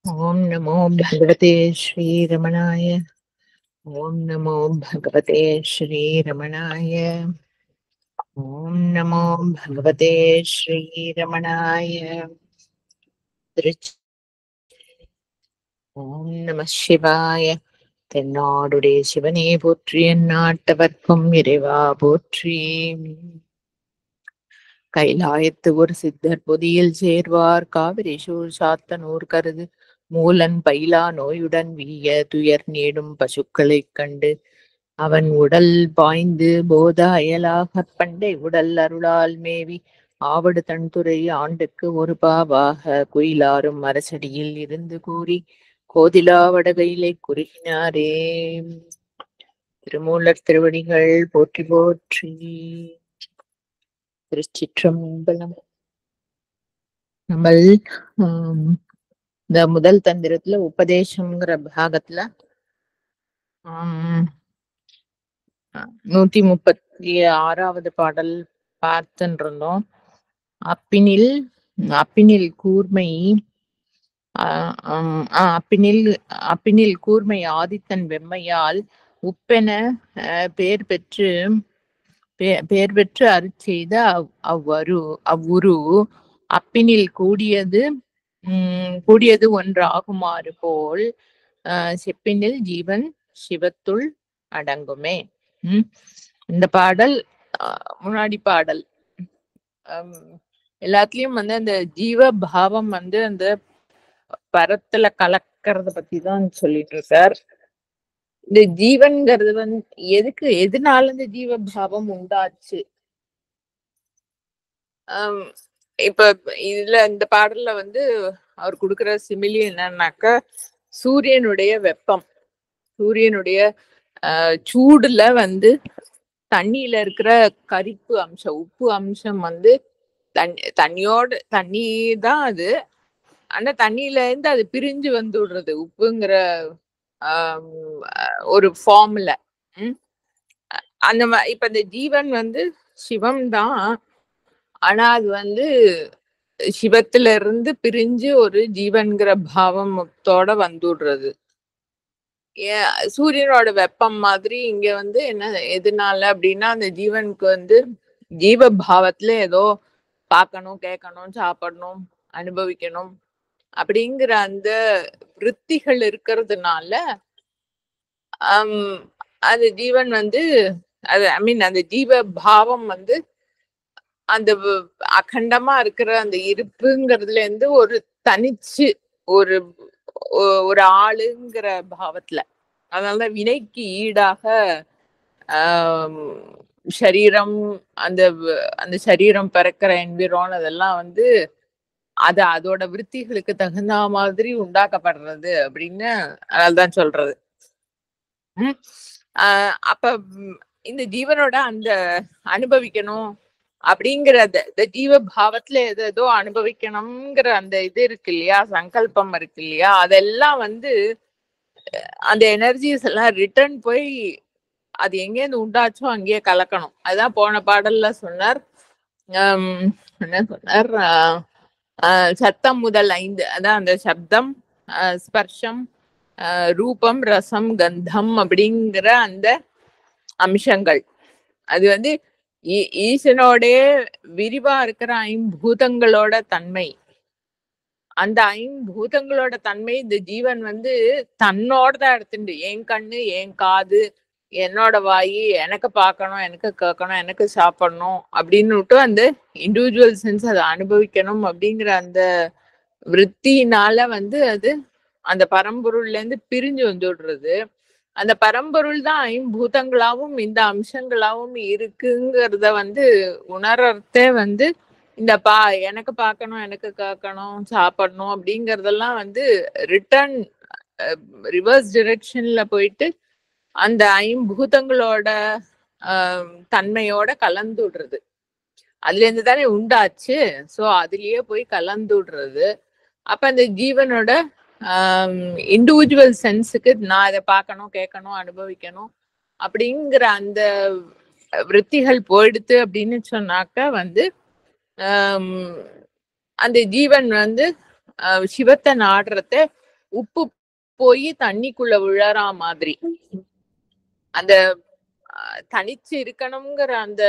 ॐ नमो भगवते श्रीरमणाय। ॐ नमो भगवते श्रीरमणाय। ॐ नमो भगवते श्रीरमणाय। திருச்சி. ஓம் நம சிவாய. தென்னாடுடைய சிவனே போற்றி, எந்நாட்டவர்க்கும் இறைவா போற்றி. கைலாயத்து ஒரு சித்தர் பொதியில் சேர்வார், காவிரி சூழ் சாத்தனூர் கருது மூலன் பயிலா நோயுடன் வீய துயர் நீடும் பசுக்களைக் கண்டு அவன் உடல் பாய்ந்து போத அயலாகப் பண்டை உடல் அருளால் மேவி ஆவடு தன்துறை ஆண்டுக்கு ஒரு பாவாக குயிலாரும் அரசடியில் இருந்து கூறி கோதிலா வடகையிலை குறுகினாரே. திருமூலர் திருவடிகள் போற்றி போற்றி. திருச்சிற்றம்பலம். நம்ம இந்த முதல் தந்திரத்துல உபதேசம்ங்கிற பாகத்துல 136வது பாடல் பார்த்துட்டு இருந்தோம். அப்பினில் அப்பினில் கூர்மை அப்பினில் கூர்மை ஆதித்தன் வெம்மையால் உப்பென பேர் பெற்று அருட்செய்த அவ்வுரு அப்பினில் கூடியது ஒன்றாகுமாறு போல் செப்பினில் ஜீவன் சிவத்துள் அடங்குமே. இந்த பாடல் முன்னாடி பாடல் எல்லாத்துலயும் அந்த ஜீவ பாவம் அந்த பரத்துல கலக்கிறத பத்தி தான் சொல்லிட்டு இருக்கார். இந்த ஜீவன்கிறது எதனால இந்த ஜீவ பாவம் உண்டாச்சு? இப்ப இதுல இந்த பாடல்ல அவர் கொடுக்குற சிமிலி என்னன்னாக்கா, சூரியனுடைய வெப்பம், சூரியனுடைய சூடுல தண்ணியில இருக்கிற கரிப்பு அம்சம், உப்பு அம்சம் தண்ணி தான் அது. ஆனா தண்ணியில இருந்து அது பிரிஞ்சு விடுறது உப்புங்கிற ஒரு ஃபார்ம்ல. அந்த இப்ப இந்த ஜீவன் சிவம் தான். ஆனா அது சிவத்துல இருந்து பிரிஞ்சு ஒரு ஜீவன்கிற பாவத்தோட வந்துடுறது. சூரியனோட வெப்பம் மாதிரி இங்க என்ன எதனால அப்படின்னா, அந்த ஜீவனுக்கு ஜீவ பாவத்துல ஏதோ பார்க்கணும், கேட்கணும், சாப்பிடணும், அனுபவிக்கணும் அப்படிங்கிற அந்த விருத்திகள் இருக்கிறதுனால அந்த ஜீவன் அது அந்த ஜீவ பாவம் அந்த அகண்டமா இருக்கிற அந்த இருப்புங்கிறதுல இருந்து ஒரு தனிச்சு ஒரு ஆளுங்கிற பாவத்துல, அதனாலதான் வினைக்கு ஈடாக சரீரம், அந்த சரீரம் பிறக்கிற என்விரான் அதெல்லாம் அதோட விருத்திகளுக்கு தகுந்த மாதிரி உண்டாக்கப்படுறது அப்படின்னு அதனால்தான் சொல்றது. அப்ப இந்த ஜீவனோட அந்த அனுபவிக்கணும் அப்படிங்கிற ஜீவ பாவத்துல ஏதோ அனுபவிக்கணும்ங்கிற அந்த இது இருக்கு இல்லையா, சங்கல்பம் இருக்கு இல்லையா, அதெல்லாம் அந்த எனர்ஜிஸ் எல்லாம் ரிட்டர்ன் போய் அது எங்கேருந்து உண்டாச்சோ அங்கேயே கலக்கணும். அதுதான் போன பாடல்ல சொன்னார். என்ன சொன்னார்? சத்தம் முதல் 5, அதான் அந்த சப்தம், ஸ்பர்ஷம், ரூபம், ரசம், கந்தம் அப்படிங்கிற அந்த அம்சங்கள் அது ஈசனோடைய விரிவா இருக்கிற 5 பூதங்களோட தன்மை. அந்த 5 பூதங்களோட தன்மை இந்த ஜீவன் தன்னோட தான் எடுத்துட்டு, என் கண்ணு, என் காது, என்னோட வாயி, எனக்கு பார்க்கணும், எனக்கு கேட்கணும், எனக்கு சாப்பிடணும் அப்படின்னு அந்த இண்டிவிஜுவல் சென்ஸ் அதை அனுபவிக்கணும் அப்படிங்கிற அந்த விருத்தினால அது அந்த பரம்பொருள்ல இருந்து பிரிஞ்சு வந்துடுறது. அந்த பரம்பொருள் தான் 5 பூதங்களாவும் இந்த அம்சங்களாவும் இருக்குங்கிறத உணர்றதே இந்த எனக்கு பார்க்கணும், எனக்கு கேட்கணும், சாப்பிடணும் அப்படிங்கறதெல்லாம் ரிட்டர்ன் ரிவர்ஸ் டிரெக்ஷன்ல போயிட்டு அந்த 5 பூதங்களோட தன்மையோட கலந்துடுறது. அதுல இருந்து தானே உண்டாச்சு. சோ அதுலயே போய் கலந்துடுறது. அப்ப அந்த ஜீவனோட இண்டிவிஜுவல் சென்ஸுக்கு நான் இதை பார்க்கணும், கேட்கணும், அனுபவிக்கணும் அப்படிங்கிற அந்த விருத்திகள் போயிடுத்து அப்படின்னு சொன்னாக்க அந்த ஜீவன் சிவத்தை நாடுறத உப்பு போய் தண்ணிக்குள்ள விழறா மாதிரி அந்த தனிச்சு இருக்கணுங்கிற அந்த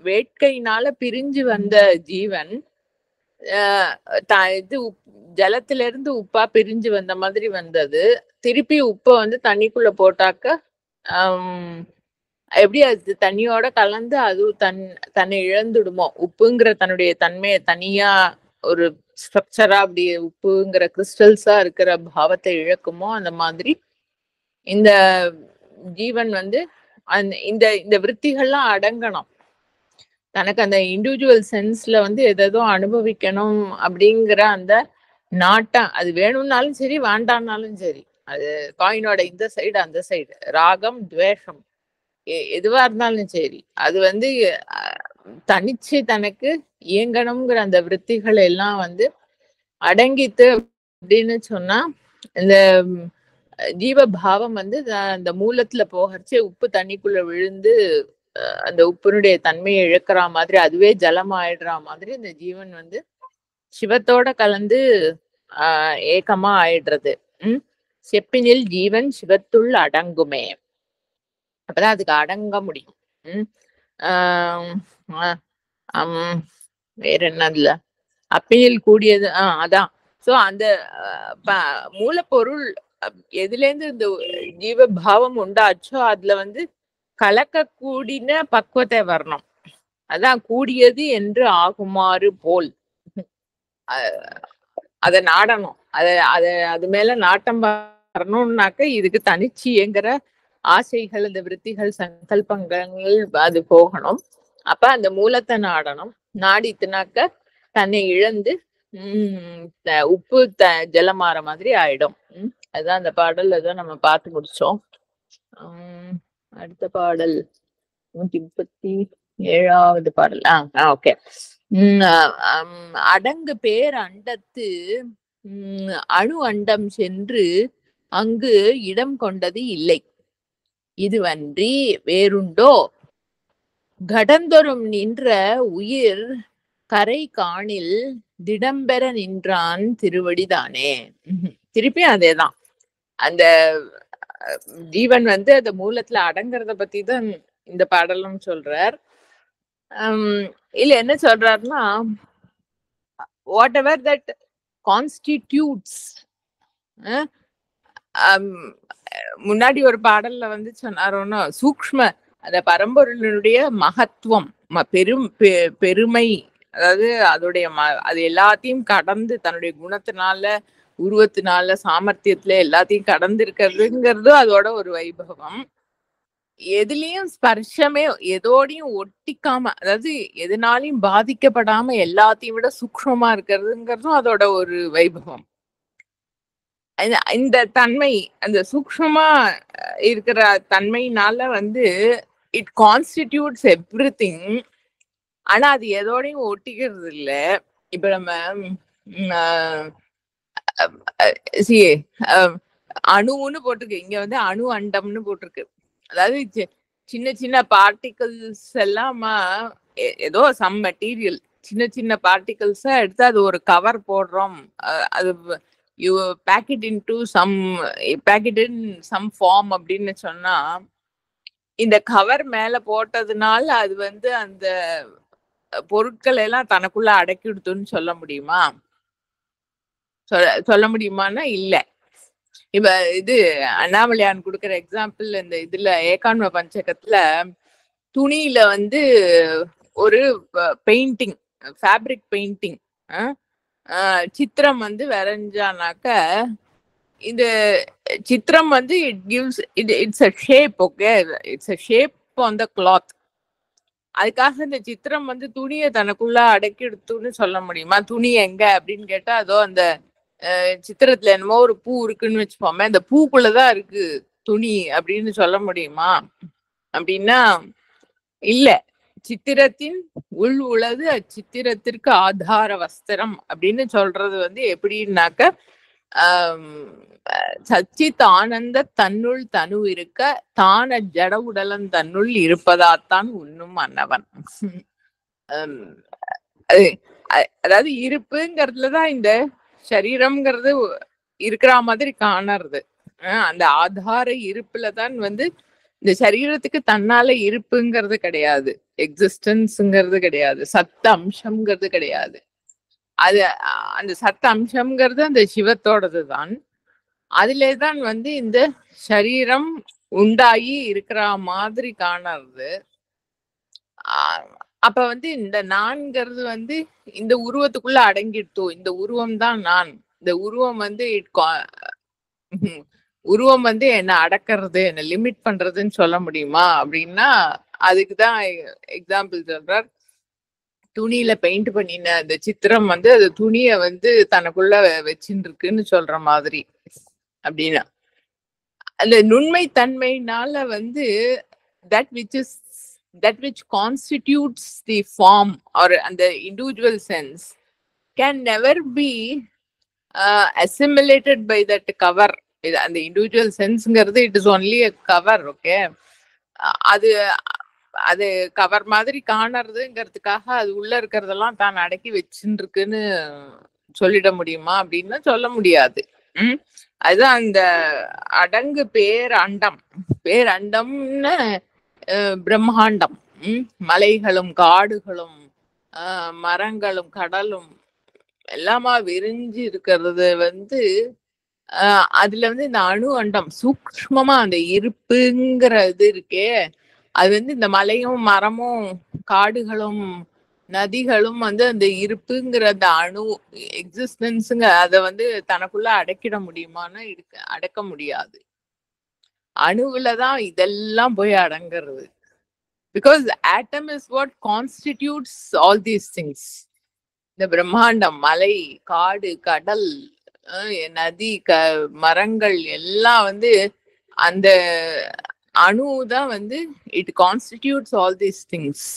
வேட்கையினால பிரிஞ்சு வந்த ஜீவன் இது ஜலத்துல இருந்து உப்பா பிரிஞ்சு வந்த மாதிரி வந்தது. திருப்பி உப்பை வந்து தண்ணிக்குள்ள போட்டாக்க எப்படி அது தண்ணியோட கலந்து அது தன்னை இழந்துடுமோ, உப்புங்கிற தன்னுடைய தன்மையை தனியா ஒரு ஸ்ட்ரக்சரா அப்படி உப்புங்கிற கிறிஸ்டல்ஸா இருக்கிற பாவத்தை இழக்குமோ, அந்த மாதிரி இந்த ஜீவன் வந்து இந்த இந்த விற்த்திகள்லாம் அடங்கணும். தனக்கு அந்த இண்டிவிஜுவல் சென்ஸ்ல வந்து எதோ அனுபவிக்கணும் அப்படிங்கிற அந்த நாட்டம், அது வேணும்னாலும் சரி வேண்டாம்னாலும் சரி, அது காயினோட இந்த சைடு அந்த சைடு, ராகம் துவேஷம் எதுவா இருந்தாலும் சரி, அது வந்து தனிச்சு தனக்கு இயங்கணுங்கிற அந்த விற்த்திகள் எல்லாம் வந்து அடங்கித்து அப்படின்னு சொன்னா, இந்த ஜீவபாவம் வந்து அந்த மூலத்துல போகச்சே உப்பு தண்ணிக்குள்ள விழுந்து அந்த உப்பினுடைய தன்மையை இழக்கிற மாதிரி, அதுவே ஜலம் ஆயிடுற மாதிரி இந்த ஜீவன் வந்து சிவத்தோட கலந்து ஏக்கமா ஆயிடுறது. செப்பினில் ஜீவன் சிவத்துள் அடங்குமே, அப்பதான் அதுக்கு அடங்க முடியும். வேற என்னதுல அப்பினில் கூடியது, அதான். சோ அந்த மூலப்பொருள் எதுல இருந்து இந்த ஜீவபாவம் உண்டாச்சோ அதுல வந்து கலக்கக்கூடின பக்குவத்தை வரணும். அதான் கூடியது என்று ஆகுமாறு போல் அத நாடணும். அது மேல நாட்டம் வரணும்னாக்க இதுக்கு தனிச்சு இயங்குற ஆசைகள், இந்த விற்த்திகள், சங்கல்பங்கள் அது போகணும். அப்ப அந்த மூலத்தை நாடணும். நாடித்துனாக்க தன்னை இழந்து உப்பு ஜலமாற மாதிரி ஆயிடும். அதுதான் அந்த பாடல். அதான் நம்ம பார்த்து முடிச்சோம். அடுத்த பாடல் 137வது பாடல். ஓகே. அடங்கு பேர் அண்டத்து அணு அண்டம் சென்று அங்கு இடம் கொண்டது இல்லை, இதுவன்றி வேறுண்டோ கடந்தொரும் நின்ற உயிர் கரை காணில் திடம்பெற நின்றான் திருவடிதானே. திருப்பி அதேதான், அந்த ஜீவன் வந்து அந்த மூலத்துல அடங்குறத பத்தி தான் இந்த பாடலும் சொல்றார். இல்ல என்ன சொல்றாருன்னா, வாட் எவர் தட் கான்ஸ்டிடியூட்ஸ், முன்னாடி ஒரு பாடல்ல வந்து சொன்னாரோன்னா, சூக்ஷ்ம அந்த பரம்பொருளினுடைய மகத்துவம், பெருமை, அதாவது அதோடைய அது எல்லாத்தையும் கடந்து தன்னுடைய குணத்தினால, உருவத்தினால, சாமர்த்தியத்துல எல்லாத்தையும் கடந்து இருக்கிறதுங்கிறது அதோட ஒரு வைபவம். எதுலயும் ஸ்பர்ஷமே எதோடையும் ஒட்டிக்காம, அதாவது எதுனாலையும் பாதிக்கப்படாம எல்லாத்தையும் விட சூக்ஷ்மமா இருக்கிறதுங்கிறதும் அதோட ஒரு வைபவம். இந்த தன்மை, அந்த சூக்ஷ்மமா இருக்கிற தன்மையினால வந்து இட் கான்ஸ்டிடியூட்ஸ் எவ்ரிதிங். ஆனா அது எதோடையும் ஒட்டிக்கிறது இல்ல. இப்ப நம்ம அணுன்னு போட்டிருக்கு, இங்க வந்து அணு அண்டம்னு போட்டிருக்கு. அதாவது சின்ன சின்ன பார்ட்டிகிள்ஸ் எல்லாம் ஏதோ சம் மெட்டீரியல், சின்ன சின்ன பார்ட்டிகிள்ஸா எடுத்து அது ஒரு கவர் போடுறோம், அது you pack it into some form அப்படின்னு சொன்னா, இந்த கவர் மேல போட்டதுனால அது வந்து அந்த பொருட்கள் எல்லாம் தனக்குள்ள அடக்கிடுதுன்னு சொல்ல முடியுமா? சொல்ல முடியுமான்னா இல்ல. இப்ப இது அண்ணாமலையான் கொடுக்குற எக்ஸாம்பிள், இந்த இதுல ஏகான்ம பஞ்சகத்துல துணியில வந்து ஒரு பெயிண்டிங், ஃபேப்ரிக் பெயிண்டிங், சித்திரம் வந்து வரைஞ்சானாக்க, இந்த சித்திரம் வந்து it's a shape. Okay, it's a shape on the cloth. அதுக்காக இந்த சித்திரம் வந்து துணியை தனக்குள்ள அடக்கி எடுத்துன்னு சொல்ல முடியுமா? துணி எங்க அப்படின்னு கேட்டா, அதோ அந்த சித்திரத்துல என்னமோ ஒரு பூ இருக்குன்னு வச்சுப்போமே, அந்த பூக்குள்ளதான் இருக்கு துணி அப்படின்னு சொல்ல முடியுமா? அப்படின்னா இல்ல. சித்திரத்தின் உள் உளது அச்சித்திரத்திற்கு ஆதார வஸ்திரம் அப்படின்னு சொல்றது வந்து எப்படின்னாக்க, சச்சித் ஆனந்த தன்னுள் தனு இருக்க தான ஜட உடலன் தன்னுள் இருப்பதாத்தான் உண்ணும் அன்னவன். அதாவது இருப்புங்கிறதுலதான் இந்த சரீரம்ங்கிறது இருக்கிற மாதிரி காணறது. அந்த ஆதார இருப்புலதான் இந்த சரீரத்துக்கு தன்னால இருப்புங்கிறது கிடையாது, எக்ஸிஸ்டன்ஸ்ங்கிறது கிடையாது, சத்த அம்சம்ங்கிறது கிடையாது. அது அந்த சத்த அம்சம்ங்கிறது அந்த சிவத்தோடது தான். அதுலேதான் இந்த சரீரம் உண்டாகி இருக்கிற மாதிரி காணறது. அப்ப இந்த நான்கிறது இந்த உருவத்துக்குள்ள அடங்கிடுத்தோ, இந்த உருவம் தான் நான், இந்த உருவம் உருவம் என்ன அடக்கிறது, என்ன லிமிட் பண்றதுன்னு சொல்ல முடியுமா அப்படின்னா, அதுக்குதான் எக்ஸாம்பிள் சொல்றார். துணியில பெயிண்ட் பண்ணின அந்த சித்திரம் அது துணிய தனக்குள்ள வச்சுட்டு இருக்குன்னு சொல்ற மாதிரி. அப்படின்னா அந்த நுண்மை தன்மையினால that which constitutes the form or the individual sense can never be assimilated by that cover. அந்த individual senseங்கிறது it is only a cover. Okay, அது அது கவர் மாதிரி காணறதுங்கிறதுக்காக அது உள்ள இருக்கிறதெல்லாம் தான் அடக்கி வச்சுட்டு இருக்குன்னு சொல்லிட முடியுமா அப்படின்னா சொல்ல முடியாது. அதுதான் அந்த அடங்கு பேரண்டம்னு பிரம்மாண்டம். மலைகளும் காடுகளும் மரங்களும் கடலும் எல்லாமா விரிஞ்சு இருக்கிறது அதுல இந்த அணு அண்டம் சூக்ஷ்மமா அந்த இருப்புங்கிற இது இருக்கே, அது இந்த மலையும் மரமும் காடுகளும் நதிகளும் அந்த இருப்புங்கிற அந்த அணு எக்ஸிஸ்டன்ஸுங்க அதை தனக்குள்ள அடக்கிட முடியுமான்னா அடக்க முடியாது. அணுவுலதான் இதெல்லாம் போய் அடங்குறது. Because atom is what constitutes all these things. இந்த பிரம்மாண்டம், மலை, காடு, கடல், நதி, மரங்கள் எல்லாம் அந்த அணுதான் it constitutes all these things.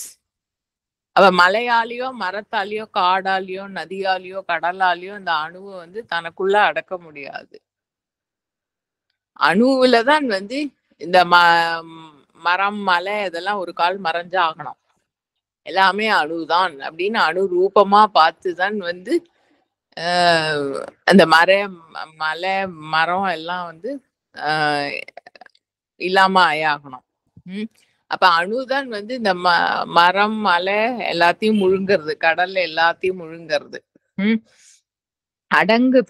அவ மலையாலேயோ மரத்தாலேயோ காடாலேயோ நதியாலேயோ கடலாலேயோ அந்த அணுவை தனக்குள்ள அடக்க முடியாது. அணுவுலதான் இந்த மரம் மலை இதெல்லாம் ஒரு கால் மறைஞ்சு ஆகணும். எல்லாமே அணுதான் அப்படின்னு அணு ரூபமா பார்த்துதான் அந்த மலை மரம் எல்லாம் இல்லாம ஆயாகணும். அப்ப அணுதான் இந்த மரம் மலை எல்லாத்தையும் முழுங்கிறது, கடல் எல்லாத்தையும் முழுங்கிறது. அடங்கு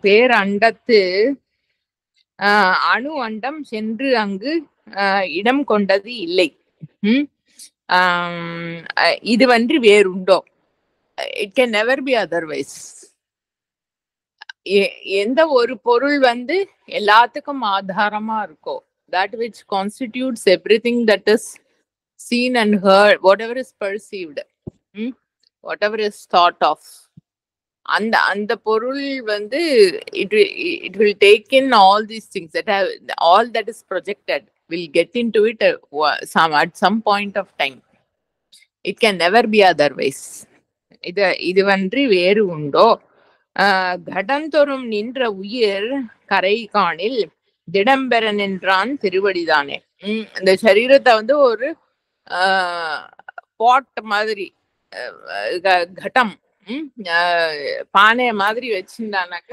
பேரண்டத்து அணு அண்டம் சென்று அங்கு இடம் கொண்டது இல்லை. இதுவன்றி வேறுண்டோ, it can never be otherwise. எந்த ஒரு பொருள் எல்லாத்துக்கும் ஆதாரமா இருக்கோ, that which constitutes everything that is seen and heard, whatever is perceived, whatever is thought of, அந்த பொருள் it will take in all these things that have all that is projected will get into it at some point of time. It can never be otherwise. இதுவன்றி வேறு உண்டோ, கடந்தொறும் நின்ற உயிர் கரை காணில் திடம்பெற நின்றான் திருவடிதானே. இந்த சரீரத்தை ஒரு பாட் மாதிரி, கட்டம், பானை மாதிரி வச்சிருந்தானாக்க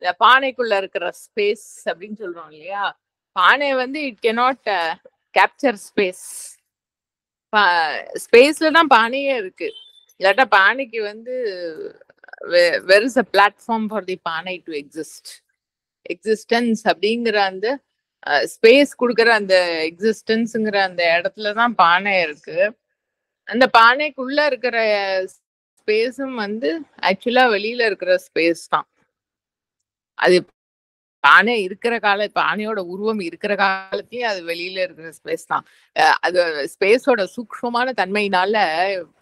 இந்த பானைக்குள்ள இருக்கிற ஸ்பேஸ் அப்படின்னு சொல்றோம் இல்லையா, பானை இட் கேனாட் கேப்சர் ஸ்பேஸ். ஸ்பேஸ்ல தான் பானையே இருக்கு. இல்லாட்டா பானைக்கு where is a platform for the பானை டு எக்ஸிஸ்டன்ஸ் அப்படிங்கிற அந்த ஸ்பேஸ் கொடுக்குற அந்த எக்ஸிஸ்டன்ஸுங்கிற அந்த இடத்துலதான் பானை இருக்கு. அந்த பானைக்குள்ள இருக்கிற ஸ்பேஸும் ஆக்சுவலா வெளியில இருக்கிற ஸ்பேஸ் தான். அது பானை இருக்கிற பானையோட உருவம் இருக்கிற காலத்தையும் அது வெளியில இருக்கிற ஸ்பேஸ் தான். அது ஸ்பேஸோட சூக்ஷ்மமான தன்மையினால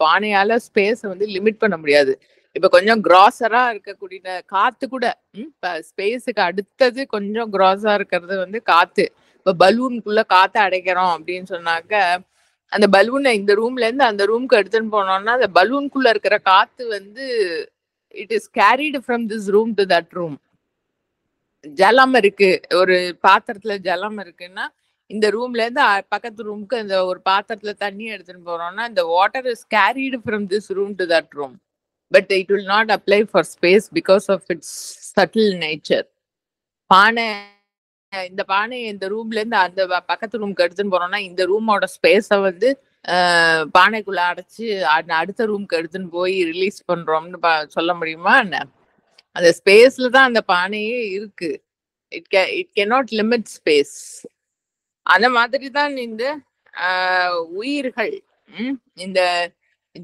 பானையால ஸ்பேஸ் லிமிட் பண்ண முடியாது. இப்ப கொஞ்சம் கிராசரா இருக்கக்கூடிய காத்து கூட, இப்ப ஸ்பேஸுக்கு அடுத்தது கொஞ்சம் கிராஸா இருக்கிறது காத்து. இப்ப பலூனுக்குள்ள காத்து அடைக்கிறோம் அப்படின்னு சொன்னாக்க, அந்த பலூனை இந்த ரூம்ல இருந்து அந்த ரூம்க்கு எடுத்துன்னு போனோம்னா அந்த பலூனுக்குள்ள இருக்கிற காத்து it is carried from this room to that room. ஜலம் இருக்கு, ஒரு பாத்திரத்துல ஜலம் இருக்குன்னா இந்த ரூம்ல இருந்து பக்கத்து ரூமுக்கு அந்த ஒரு பாத்திரத்துல தண்ணி எடுத்துன்னு போறோம்னா இந்த water is carried from this room to that room. but it will not apply for space because of its subtle nature. பானை, இந்த பானை இந்த ரூம்ல இருந்து அந்த பக்கத்து ரூம்க்கு எடுத்துன்னு போறோம்னா இந்த ரூமோட ஸ்பேஸ வந்து பானைக்குள்ள அடைச்சு அடுத்த ரூம்க்கு எடுத்துன்னு போய் ரிலீஸ் பண்றோம்னு சொல்ல முடியுமா என்ன? அந்த ஸ்பேஸ்ல தான் அந்த பானையே இருக்கு. It cannot limit space. அந்த மாதிரி தான் இந்த உயிர்கள், இந்த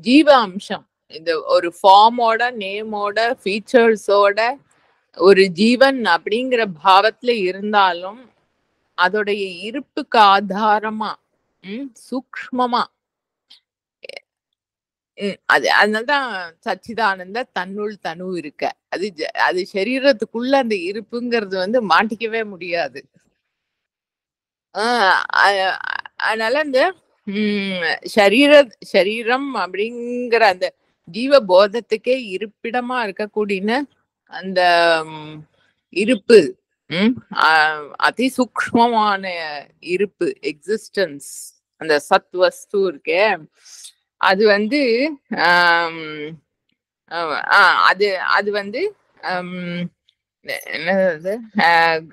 ஜீவ அம்சம், இந்த ஒரு ஃபார்மோட நேமோட ஃபீச்சர்ஸோட ஒரு ஜீவன் அப்படிங்கிற பாவத்துல இருந்தாலும் அதோடைய இருப்புக்கு ஆதாரமா சூக்ஷ்மமா அதனாலதான் சச்சிதானந்த தன்னுள் தனு இருக்க. அது சரீரத்துக்குள்ள அந்த இருப்புங்கிறது வந்து மாட்டிக்கவே முடியாது. அதனால இந்த சரீரம் அப்படிங்கிற அந்த ஜீவ போதத்துக்கே இருப்பிடமா இருக்கக்கூடிய அந்த இருப்பு, அதி சூக்ஷ்மமான இருப்பு, எக்ஸிஸ்டன்ஸ், அந்த சத் வஸ்து இருக்கே, அது வந்து அது வந்து என்னது,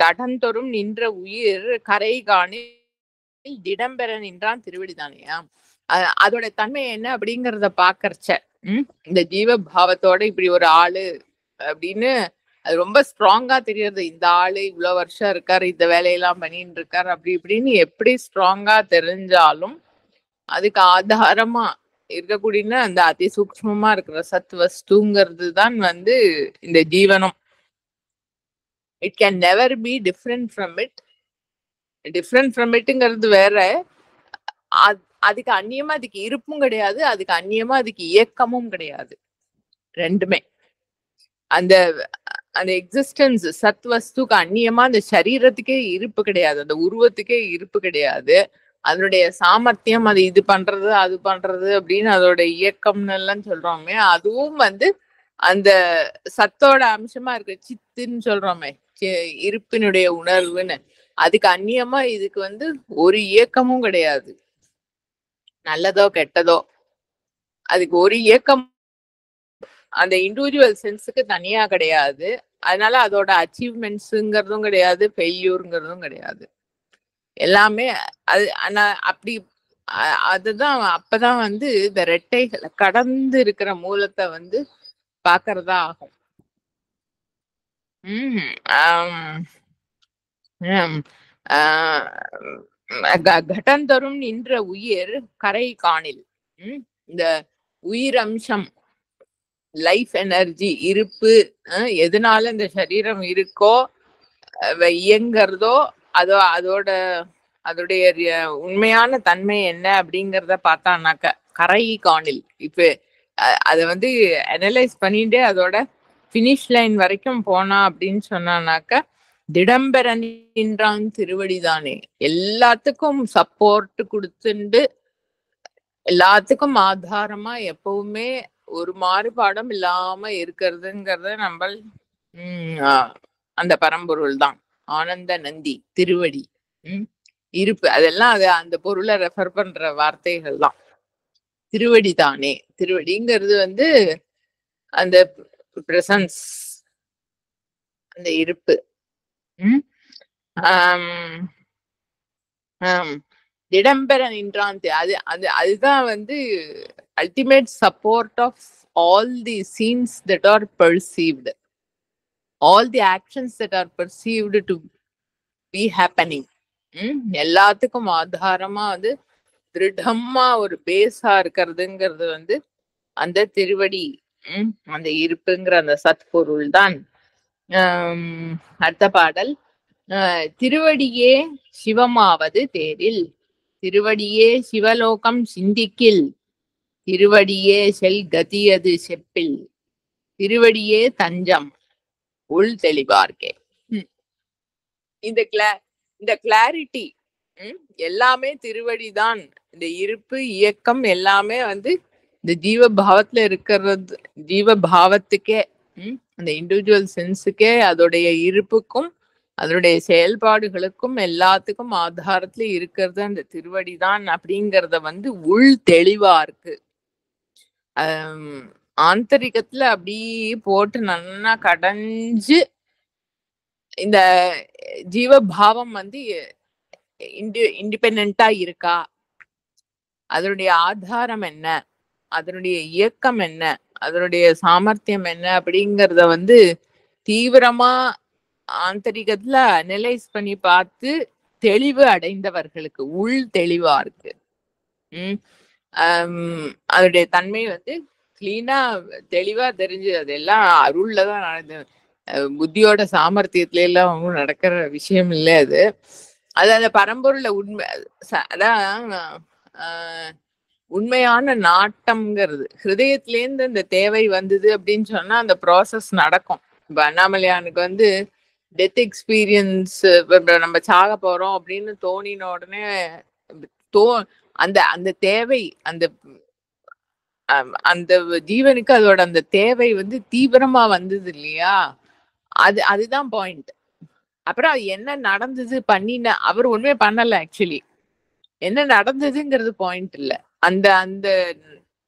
கடந்தொறும் நின்ற உயிர் கரை காணில் திடம்பெற நின்றான் திருவடிதானையா. அதோட தன்மை என்ன அப்படிங்கிறத பாக்கறச்ச இந்த ஜீவ பாவத்தோட இப்படி ஒரு ஆளு அப்படின்னு அது ரொம்ப ஸ்ட்ராங்கா தெரியுது. இந்த ஆளு இவ்வளவு வருஷம் இருக்காரு, இந்த வேலையெல்லாம் பண்ணிட்டு இருக்காரு, அப்படி இப்படின்னு எப்படி ஸ்ட்ராங்கா தெரிஞ்சாலும் அதுக்கு ஆதாரமா இருக்கக்கூடிய அந்த அதி சூக்ஷ்மமா இருக்கிற சத் வஸ்துங்கிறது தான் வந்து இந்த ஜீவனம். It can never be different from it. Different from இட்ங்கிறது வேற, அதுக்கு அந்நியமா அதுக்கு இருப்பும் கிடையாது, அதுக்கு அந்நியமா அதுக்கு இயக்கமும் கிடையாது. ரெண்டுமே அந்த அந்த எக்ஸிஸ்டன்ஸ் சத் வஸ்துக்கு அந்நியமா அந்த சரீரத்துக்கே இருப்பு கிடையாது, அந்த உருவத்துக்கே இருப்பு கிடையாது. அதனுடைய சாமர்த்தியம், அது இது பண்றது அது பண்றது அப்படின்னு அதோட இயக்கம்னு எல்லாம் சொல்றோமே, அதுவும் வந்து அந்த சத்தோட அம்சமா இருக்கு. சித்துன்னு சொல்றோமே, இருப்பினுடைய உணர்வுன்னு, அதுக்கு அந்நியமா இதுக்கு வந்து ஒரு இயக்கமும் கிடையாது. நல்லதோ கெட்டதோ அதுக்கு ஒரு இயக்கம் அந்த இண்டிவிஜுவல் சென்ஸுக்கு தனியா கிடையாது. அதனால அதோட அச்சீவ்மெண்ட்ஸுங்கிறதும் கிடையாது, ஃபெயில்யூருங்கிறதும் கிடையாது. எல்லாமே அது அப்படி அதுதான். அப்பதான் வந்து இந்த ரெட்டைகளை கடந்து இருக்கிற மூலத்தை வந்து பாக்குறதா ஆகும். கடந்தொறும் நின்ற உயிர் கரை காணில். இந்த உயிர் அம்சம், லைஃப் எனர்ஜி, இருப்பு, எதனால இந்த சரீரம் இருக்கோ இயங்கிறதோ அதோடைய உண்மையான தன்மை என்ன அப்படிங்கிறத பார்த்தானாக்க கரை காணில். இப்ப அத வந்து அனலைஸ் பண்ணிட்டே அதோட பினிஷ் லைன் வரைக்கும் போனா அப்படின்னு சொன்னானாக்க திடம்பெற நின்றான் திருவடிதானே. எல்லாத்துக்கும் சப்போர்ட் கொடுத்துண்டு எல்லாத்துக்கும் ஆதாரமா எப்பவுமே ஒரு மாறுபாடும் இல்லாம இருக்கிறதுங்கிறத நம்ம அந்த பரம்பொருள் தான். ஆனந்த நந்தி திருவடி இருப்பு, அதெல்லாம் அந்த பொருளை ரெஃபர் பண்ற வார்த்தைகள் தான். திருவடி தானே, திருவடிங்கிறது வந்து அந்த பிரசன்ஸ், அந்த இருப்பு. திடம்பெற நின்றான். அதுதான் வந்து ultimate support of all the scenes that are perceived, all the actions that are perceived to be happening. எல்லாத்துக்கும் ஆதாரமா வந்து திருடமா ஒரு பேஸா இருக்கிறதுங்கிறது வந்து அந்த திருவடி, அந்த இருப்புங்கிற அந்த சத்பொருள் தான். அடுத்த பாடல், திருவடியே சிவமாவது தேரில், திருவடியே சிவலோகம் சிந்திக்கில், திருவடியே செல் கதியது செப்பில், திருவடியே தஞ்சம் உள் தெளிவார்க்கே. இந்த கிளாரிட்டி எல்லாமே திருவடிதான். இந்த இருப்பு இயக்கம் எல்லாமே வந்து இந்த ஜீவ பாவத்துல இருக்கிறது, ஜீவ பாவத்துக்கே, அந்த இண்டிவிஜுவல் சென்ஸுக்கே, அதோடைய இருப்புக்கும் அதனுடைய செயல்பாடுகளுக்கும் எல்லாத்துக்கும் ஆதாரத்துல இருக்கிறது அந்த திருவடிதான் அப்படிங்கிறத வந்து உள் தெளிவா இருக்கு. ஆந்தரிகத்துல அப்படியே போட்டு நல்லா கடைஞ்சு இந்த ஜீவபாவம் வந்து இண்டிபெண்டா இருக்கா, அதனுடைய ஆதாரம் என்ன, அதனுடைய இயக்கம் என்ன, அதனுடைய சாமர்த்தியம் என்ன அப்படிங்கறத வந்து தீவிரமா ஆந்தரிகத்துல அனலைஸ் பண்ணி பார்த்து தெளிவு அடைந்தவர்களுக்கு உள் தெளிவா இருக்கு. அதனுடைய தன்மை வந்து கிளீனா தெளிவா தெரிஞ்சு, அதெல்லாம் அருள்லதான் நடந்தது. புத்தியோட சாமர்த்தியத்துல எல்லாம் நடக்கிற விஷயம் இல்லை அது. அது அந்த பரம்பொருள உண்மை அதான் உண்மையான நாட்டம்ங்கிறது ஹிருதயத்திலேருந்து இந்த தேவை வந்தது அப்படின்னு சொன்னா அந்த ப்ராசஸ் நடக்கும். இப்ப அண்ணாமலையானுக்கு வந்து டெத் எக்ஸ்பீரியன்ஸ் நம்ம சாக போறோம் அப்படின்னு தோணின உடனே அந்த அந்த தேவை அந்த அந்த ஜீவனுக்கு அதோட அந்த தேவை வந்து தீவிரமா வந்தது இல்லையா, அதுதான் பாயிண்ட். அப்புறம் அது என்ன நடந்தது பண்ணின அவர் ஒண்ணுமே பண்ணல, ஆக்சுவலி என்ன நடந்ததுங்கிறது பாயிண்ட் இல்ல. அந்த அந்த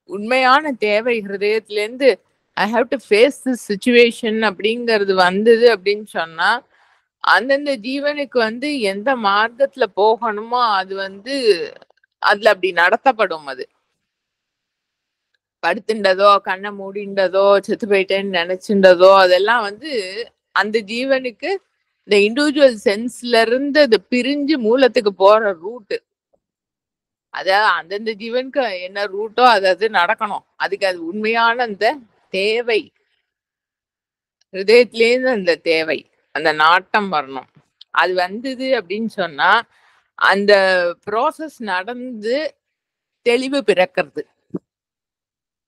உண்மையான தேவை ஹிருதயத்துல இருந்து I have to face this situation அப்படிங்கிறது வந்தது அப்படின்னு சொன்னா அந்தந்த ஜீவனுக்கு வந்து எந்த மார்க்கத்துல போகணுமோ அது வந்து அதுல அப்படி நடத்தப்படும். அது படுத்துண்டதோ கண்ணை மூடிண்டதோ செத்து போயிட்டேன்னு நினைச்சுண்டதோ அதெல்லாம் வந்து அந்த ஜீவனுக்கு இந்த இண்டிவிஜுவல் சென்ஸ்ல இருந்து அது பிரிஞ்சு மூலத்துக்கு போற ரூட்டு. அதாவது அந்தந்த ஜீவனுக்கு என்ன ரூட்டோ அது நடக்கணும். அதுக்கு அது உண்மையான அந்த தேவை ஹிருதயத்திலேருந்து அந்த தேவை அந்த நாட்டம் வரணும். அது வந்தது அப்படின்னு சொன்னா அந்த ப்ராசஸ் நடந்து தெளிவு பிறக்கிறது,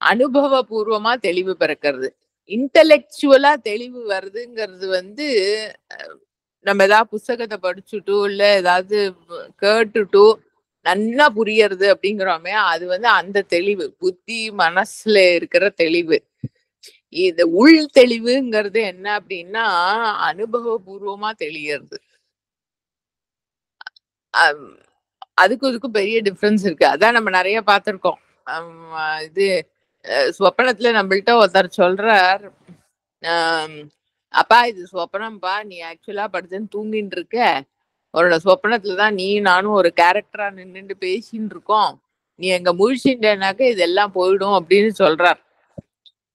அனுபவபூர்வமா தெளிவு பிறக்கிறது. இன்டலெக்சுவலா தெளிவு வருதுங்கிறது வந்து நம்ம ஏதாவது புஸ்தகத்தை படிச்சுட்டோ இல்ல ஏதாவது கேட்டுட்டோ நல்லா புரியறது அப்படிங்கிறோமே, அது வந்து அந்த தெளிவு புத்தி மனசுல இருக்கிற தெளிவு. இந்த உள் தெளிவுங்கிறது என்ன அப்படின்னா அனுபவபூர்வமா தெளியறது. அதுக்கும் பெரிய டிஃப்ரென்ஸ் இருக்கு. அதான் நம்ம நிறைய பார்த்திருக்கோம். இது சொப்பனத்துல நம்மள்ட்ட ஒருத்தர் சொல்றார், அப்பா இது சொப்பனம்பா, நீ ஆக்சுவலா படுத்துன்னு தூங்கிட்டு இருக்க, உன்னோட சொப்பனத்துலதான் நீ நானும் ஒரு கேரக்டரா நின்றுட்டு பேசின்னு இருக்கோம், நீ எங்க முழிச்சுட்டேனாக்க இதெல்லாம் போயிடும் அப்படின்னு சொல்றார்.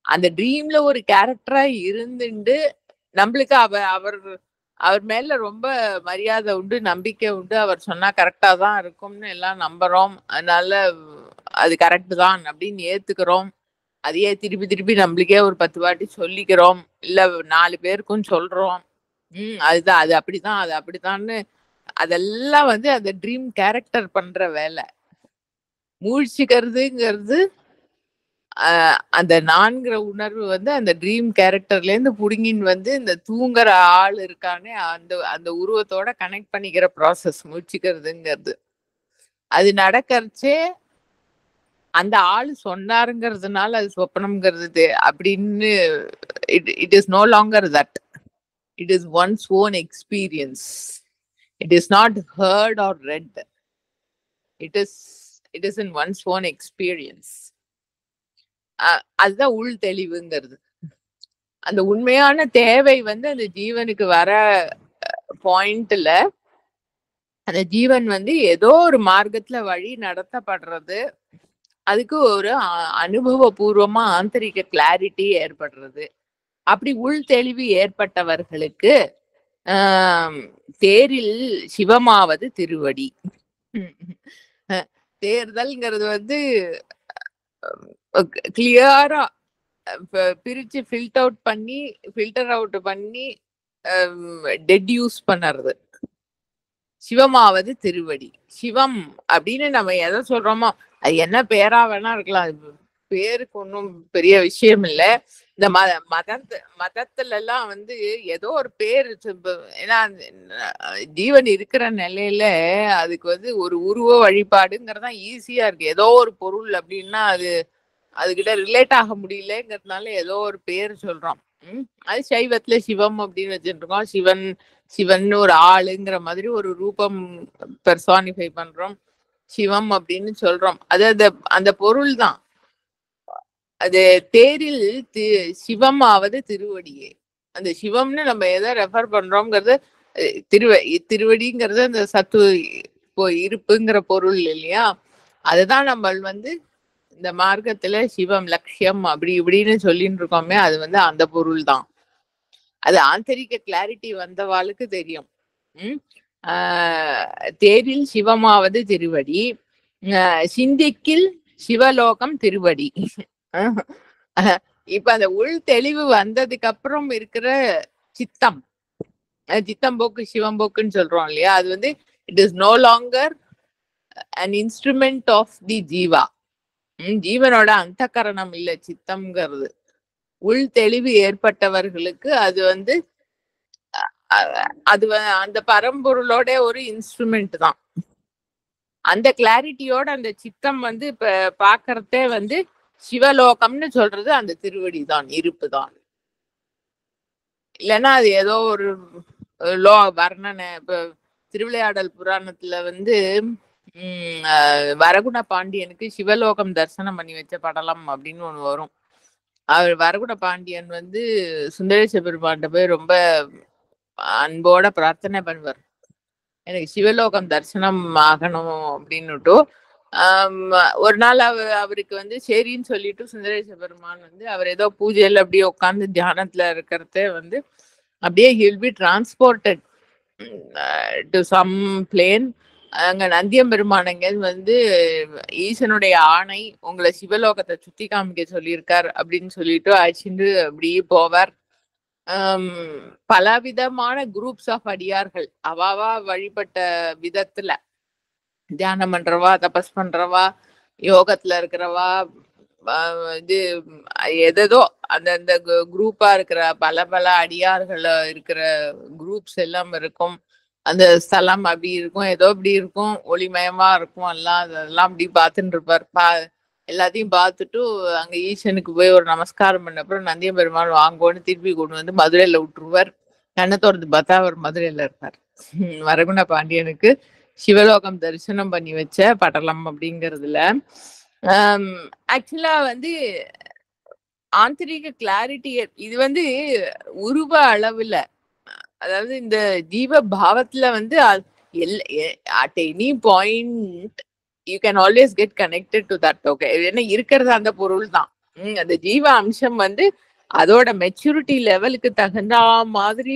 அந்த ட்ரீம்ல ஒரு கேரக்டரா இருந்துட்டு நம்மளுக்கு அவர் மேல ரொம்ப மரியாதை உண்டு, நம்பிக்கை உண்டு, அவர் சொன்னா கரெக்டா தான் இருக்கும்னு எல்லாம் நம்புறோம். அதனால அது கரெக்ட் தான் அப்படின்னு ஏத்துக்கிறோம். அதையே திருப்பி திருப்பி நம்மளுக்கே ஒரு 10 வாட்டி சொல்லிக்கிறோம், இல்ல 4 பேருக்கும் சொல்றோம். அதுதான் அது அப்படிதான் அது அப்படித்தான்னு. அதெல்லாம் வந்து அந்த ட்ரீம் கேரக்டர் பண்ற வேலை. மூழ்ச்சிக்கிறதுங்கிறது அந்த நான்கிற உணர்வு வந்து அந்த ட்ரீம் கேரக்டர்ல இருந்து புடுங்கின்னு வந்து இந்த தூங்குற ஆள் இருக்கானே அந்த அந்த உருவத்தோட கனெக்ட் பண்ணிக்கிற ப்ராசஸ் மூழ்ச்சிக்கிறதுங்கிறது. அது நடக்கறச்சே அந்த ஆளு சொன்னாருங்கிறதுனால அது சொப்பனம்ங்கிறது அப்படின்னு it is no longer that. It is one's own experience. It is not heard or read. It is in one's own experience. அதுதான் உள் தெளிவுங்கிறது. அந்த உண்மையான தேவை வந்து அந்த ஜீவனுக்கு வர பாயிண்ட்ல அந்த ஜீவன் வந்து ஏதோ ஒரு மார்க்கத்துல வழி நடத்தப்படுறது, அதுக்கு ஒரு அனுபவபூர்வமா ஆந்தரிக கிளாரிட்டி ஏற்படுறது. அப்படி உள் தெளிவு ஏற்பட்டவர்களுக்கு தேரில் சிவமாவது திருவடி. தேர்தல்ங்கிறது வந்து கிளியரா பிரிச்சு ஃபில்டர் அவுட் பண்ணி டெட்யூஸ் பண்ணறது. சிவமாவது திருவடி. சிவம் அப்படின்னு நம்ம எதை சொல்றோமோ அது என்ன பேரா வேணா இருக்கலாம், பேருக்கு ஒன்றும் பெரிய விஷயம் இல்லை. இந்த மதத்துல எல்லாம் வந்து ஏதோ ஒரு பேர், ஏன்னா ஜீவன் இருக்கிற நிலையில அதுக்கு வந்து ஒரு உருவ வழிபாடுங்கிறதான் ஈஸியா இருக்கு. ஏதோ ஒரு பொருள் அப்படின்னா அதுகிட்ட ரிலேட் ஆக முடியலங்கிறதுனால ஏதோ ஒரு பேர் சொல்றோம். அது சைவத்துல சிவம் அப்படின்னு வச்சுட்டு இருக்கோம். சிவன் ஒரு ஆளுங்கிற மாதிரி ஒரு ரூபம் பெர்சானிஃபை பண்றோம், சிவம் அப்படின்னு சொல்றோம். அது அந்த பொருள் தான். அது தேரில் சிவமாவது திருவடியே. அந்த சிவம்னு நம்ம எதை ரெஃபர் பண்றோம்ங்கிறது திருவடிங்கிறது அந்த சத்து இருப்புங்கிற பொருள் இல்லையா? அதுதான் நம்ம இந்த மார்க்கத்துல சிவம் லட்சியம் அப்படி இப்படின்னு சொல்லிட்டு இருக்கோமே, அது அந்த பொருள் தான். அது ஆந்தரிக கிளாரிட்டி வந்தவாளுக்கு தெரியும். தேரில் சிவமாவது திருவடி, சிந்திக்கில் சிவலோகம் திருவடி. இப்ப அந்த உள் தெளிவு வந்ததுக்கு அப்புறம் இருக்கிற சித்தம், சித்தம்போக்கு சிவம்போக்குன்னு சொல்றோம் இல்லையா? அது it is no longer an instrument of the jiva. ஜீவனோட அந்த கரணம் இல்ல சித்தம்ங்கிறது. உள் தெளிவு ஏற்பட்டவர்களுக்கு அது அது அந்த பரம்பொருளோட ஒரு இன்ஸ்ட்ருமெண்ட் தான். அந்த கிளாரிட்டியோட அந்த சித்தம் இப்ப பாக்குறதே சிவலோகம்னு சொல்றது அந்த திருவடி தான், இருப்பு தான். இல்லைன்னா அது ஏதோ ஒரு வர்ணனை. இப்ப திருவிளையாடல் புராணத்துல வரகுண பாண்டியனுக்கு சிவலோகம் தரிசனம் பண்ணி வச்ச படலம் அப்படின்னு ஒண்ணு வரும். அவர் வரகுண பாண்டியன் சுந்தரேச பெருமான்கிட்ட போய் ரொம்ப அன்போட பிரார்த்தனை பண்ணுவார், எனக்கு சிவலோகம் தரிசனம் ஆகணும் அப்படின்னுட்டு. ஒரு நாள் அவருக்கு சரின்னு சொல்லிட்டு சுந்தரேச பெருமான் அவர் ஏதோ பூஜையில அப்படியே உட்காந்து தியானத்துல இருக்கிறதே அப்படியே will be transported to some plane. அங்க நந்தியம்பெருமானங்க ஈசனுடைய ஆணை, உங்களை சிவலோகத்தை சுத்தி காமிக்க சொல்லியிருக்கார் அப்படின்னு சொல்லிட்டு அழைச்சிட்டு அப்படியே போவார். பலவிதமான குரூப்ஸ் ஆஃப் அடியார்கள் அவாவா வழிபட்ட விதத்துல, தியானம் பண்றவா, தபஸ் பண்றவா, யோகத்துல இருக்கிறவா, இது எதோ அந்த குரூப்பா இருக்கிற பல பல அடியார்கள் இருக்கிற குரூப்ஸ் எல்லாம் இருக்கும். அந்த ஸ்தலம் அப்படி இருக்கும், ஏதோ இப்படி இருக்கும், ஒளிமயமா இருக்கும். அதெல்லாம் அப்படி பார்த்துட்டு இருப்பார். எல்லாத்தையும் பார்த்துட்டு அங்க ஈசனுக்கு போய் ஒரு நமஸ்காரம் பண்ண அப்புறம் நந்திய பெருமாள் வாங்கோன்னு திருப்பி கொண்டு மதுரையில விட்டுருவார். கண்ணை திறந்து பார்த்தா அவர் மதுரையில இருப்பார். வரகுண பாண்டியனுக்கு சிவலோகம் தரிசனம் பண்ணி வச்ச படலம் அப்படிங்கிறதுல ஆக்சுவலா ஆந்தரிக கிளாரிட்டி இது உருவ அளவுல, அதாவது இந்த ஜீவ பாவத்துல at any point you can always get connected to that. Okay, என்ன இருக்கிறது அந்த பொருள் தான். அந்த ஜீவ அம்சம் அதோட மெச்சூரிட்டி லெவலுக்கு தகுந்த மாதிரி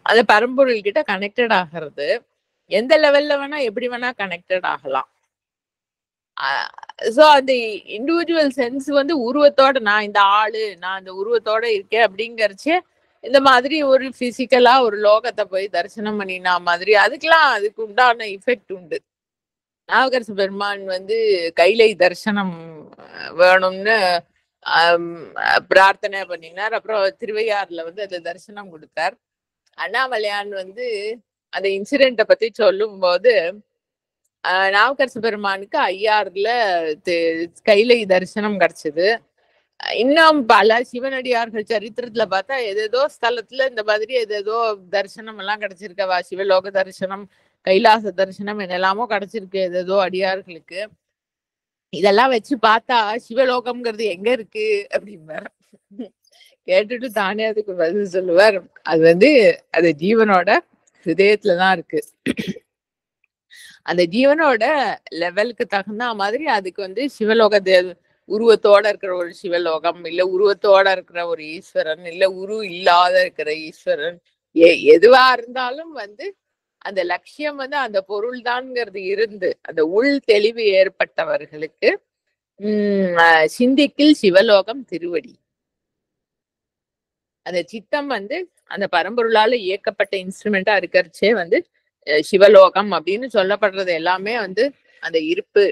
அந்த பரம்பொருள் கிட்ட கனெக்டட் ஆகிறது. எந்த லெவல்ல வேணா எப்படி வேணா கனெக்டட் ஆகலாம். சோ அந்த இண்டிவிஜுவல் சென்ஸ் உருவத்தோட, நான் இந்த ஆளு, நான் அந்த உருவத்தோட இருக்கேன் அப்படிங்கறச்சே இந்த மாதிரி ஒரு பிசிக்கலா ஒரு லோகத்தை போய் தரிசனம் பண்ணினா மாதிரி அதுக்கு உண்டான இஃபெக்ட் உண்டு. நாவுக்கரசு பெருமான் கைலை தரிசனம் வேணும்னு பிரார்த்தனை பண்ணினார். அப்புறம் திருவையாறுல அந்த தரிசனம் கொடுத்தார். அண்ணாமலையான் அந்த இன்சிடென்ட்டை பத்தி சொல்லும் போது, நாவுக்கரசு பெருமானுக்கு ஐயாறுல கைலை தரிசனம் கிடைச்சது. இன்னும் பல சிவனடியார்கள் சரித்திரத்துல பார்த்தா ஏதேதோ ஸ்தலத்துல இந்த மாதிரி ஏதேதோ தரிசனம் எல்லாம் கிடைச்சிருக்கவா, சிவலோக தரிசனம், கைலாச தரிசனம் என்னெல்லாமோ கிடைச்சிருக்கு ஏதேதோ அடியார்களுக்கு. இதெல்லாம் வச்சு பார்த்தா சிவலோகம்ங்கிறது எங்க இருக்கு அப்படின்பார். கேட்டுட்டு தானே அதுக்கு பதில் சொல்லுவார், அது அது ஜீவனோட ஹிருதயத்துலதான் இருக்கு. அந்த ஜீவனோட லெவலுக்கு தகுந்த மாதிரி அதுக்கு சிவலோக உருவத்தோட இருக்கிற ஒரு சிவலோகம், இல்ல உருவத்தோட இருக்கிற ஒரு ஈஸ்வரன், இல்ல இல்லாத இருக்கிற ஈஸ்வரன், எதுவா இருந்தாலும் அந்த லட்சியம் அந்த பொருள் தான்ங்கிறது இருந்து அந்த உள் தெளிவு ஏற்பட்டவர்களுக்கு சிந்திக்கில் சிவலோகம் திருவடி. அந்த சித்தம் அந்த பரம்பொருளால இயக்கப்பட்ட இன்ஸ்ட்ருமெண்டா இருக்கிறச்சே சிவலோகம் அப்படின்னு சொல்லப்படுறது எல்லாமே அந்த இருப்பு,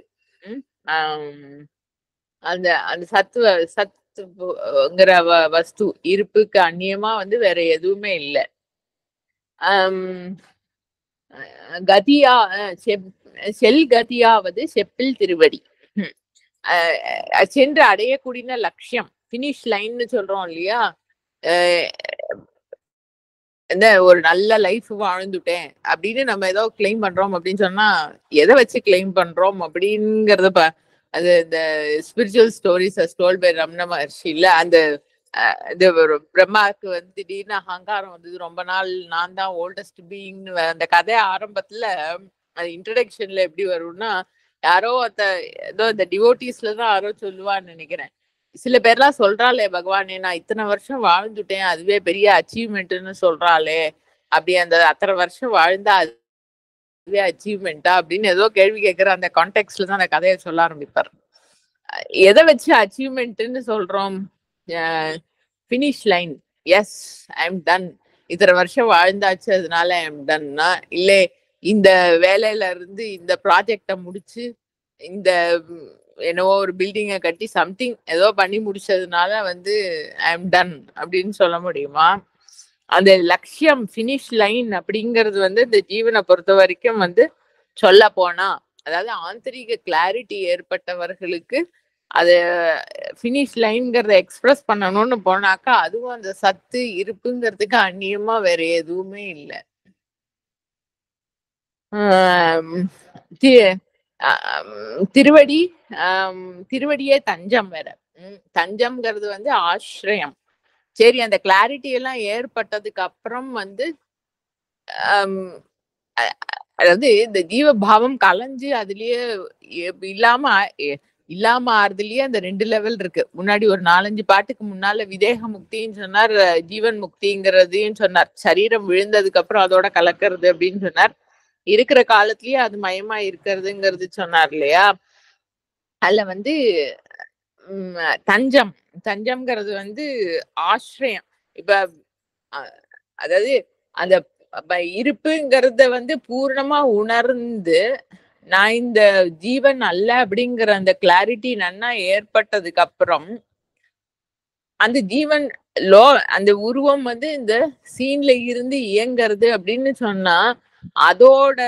அந்த அந்த சத்துங்கிற வஸ்து இருப்புக்கு அந்நியமா வேற எதுவுமே இல்லை. கதியா செல் கதியாவது செப்பில் திருவடி. சென்று அடையக்கூடிய லட்சியம், பினிஷ் லைன்னு சொல்றோம் இல்லையா? இந்த ஒரு நல்ல லைஃப் வாழ்ந்துட்டேன் அப்படின்னு நம்ம ஏதோ கிளைம் பண்றோம் அப்படின்னு சொன்னா எதை வச்சு கிளைம் பண்றோம் அப்படிங்கறத அது இந்த spiritual stories told by Ramana Maharshi இல்ல, அந்த இது பிரம்மாவுக்கு வந்து திடீர்னு அகங்காரம் வந்தது, ரொம்ப நாள் நான் தான் ஓல்டஸ்ட் பீயிங்னு அந்த கதை ஆரம்பத்துல அது இன்ட்ரடக்ஷன்ல எப்படி வரும்னா, யாரோ ஏதோ இந்த டிவோட்டிஸ்ல தான் யாரோ சொல்லுவான்னு நினைக்கிறேன். சில பேர்லாம் சொல்றாளே, பகவானே நான் இத்தனை வருஷம் வாழ்ந்துட்டேன், அதுவே பெரிய அச்சீவ்மெண்ட்னு சொல்றாளே, அப்படி அந்த அத்தனை வருஷம் வாழ்ந்தா அதுவே அச்சீவ்மெண்டா அப்படின்னு ஏதோ கேள்வி கேட்கிற அந்த கான்டெக்ட்ல தான் அந்த கதையை சொல்ல ஆரம்பிப்பார். எதை வச்சு அச்சீவ்மெண்ட்னு சொல்றோம்? Finish line, yes I am done, இத்தனை வருஷம் வாழ்ந்தாச்சு அதனால ஐ எம் டன்னா, இல்லை இந்த வேலையில இருந்து இந்த ப்ராஜெக்டை முடிச்சு இந்த என்னவோ ஒரு பில்டிங்கை கட்டி சம்திங் ஏதோ பண்ணி முடிச்சதுனால வந்து ஐ எம் டன் அப்படின்னு சொல்ல முடியுமா? அந்த லட்சியம் ஃபினிஷ் லைன் அப்படிங்கிறது வந்து இந்த ஜீவனை பொறுத்த வரைக்கும் வந்து சொல்ல போனா, அதாவது ஆந்தரிக கிளாரிட்டி ஏற்பட்டவர்களுக்கு அது ஃபினிஷ் லைன்ங்கிறத எக்ஸ்பிரஸ் பண்ணணும்னு போனாக்கா அதுவும் அந்த சத்து இருப்புங்கிறதுக்கு அந்நியமா வேற எதுவுமே இல்லை. திருவடி திருவடியே தஞ்சம் வேற. தஞ்சம்ங்கிறது வந்து ஆசிரியம். சரி, அந்த கிளாரிட்டி எல்லாம் ஏற்பட்டதுக்கு அப்புறம் வந்து அதாவது இந்த ஜீவபாவம் கலைஞ்சு அதுலயே இல்லாம இல்லாம ஆறுதுலயே அந்த 2 லெவல் இருக்கு. முன்னாடி ஒரு 4-5 பாட்டுக்கு முன்னால விதேக முக்தின்னு சொன்னார், ஜீவன் முக்திங்கிறதையும் சொன்னார். சரீரம் விழுந்ததுக்கு அப்புறம் அதோட கலக்கிறது அப்படின்னு சொன்னார். இருக்கிற காலத்திலயே அது மயமா இருக்கிறதுங்கிறது சொன்னார் இல்லையா? அதுல வந்து தஞ்சம் தஞ்சம்ங்கிறது வந்து ஆசிரியம். இப்ப அதாவது அந்த இருப்புங்கிறத வந்து பூர்ணமா உணர்ந்து நான் இந்த ஜீவன் அல்ல அப்படிங்கிற அந்த கிளாரிட்டி நன்னா ஏற்பட்டதுக்கு அப்புறம் அந்த ஜீவன் அந்த உருவம் வந்து இந்த சீன்ல இருந்து இயங்கிறது அப்படின்னு சொன்னா அதோட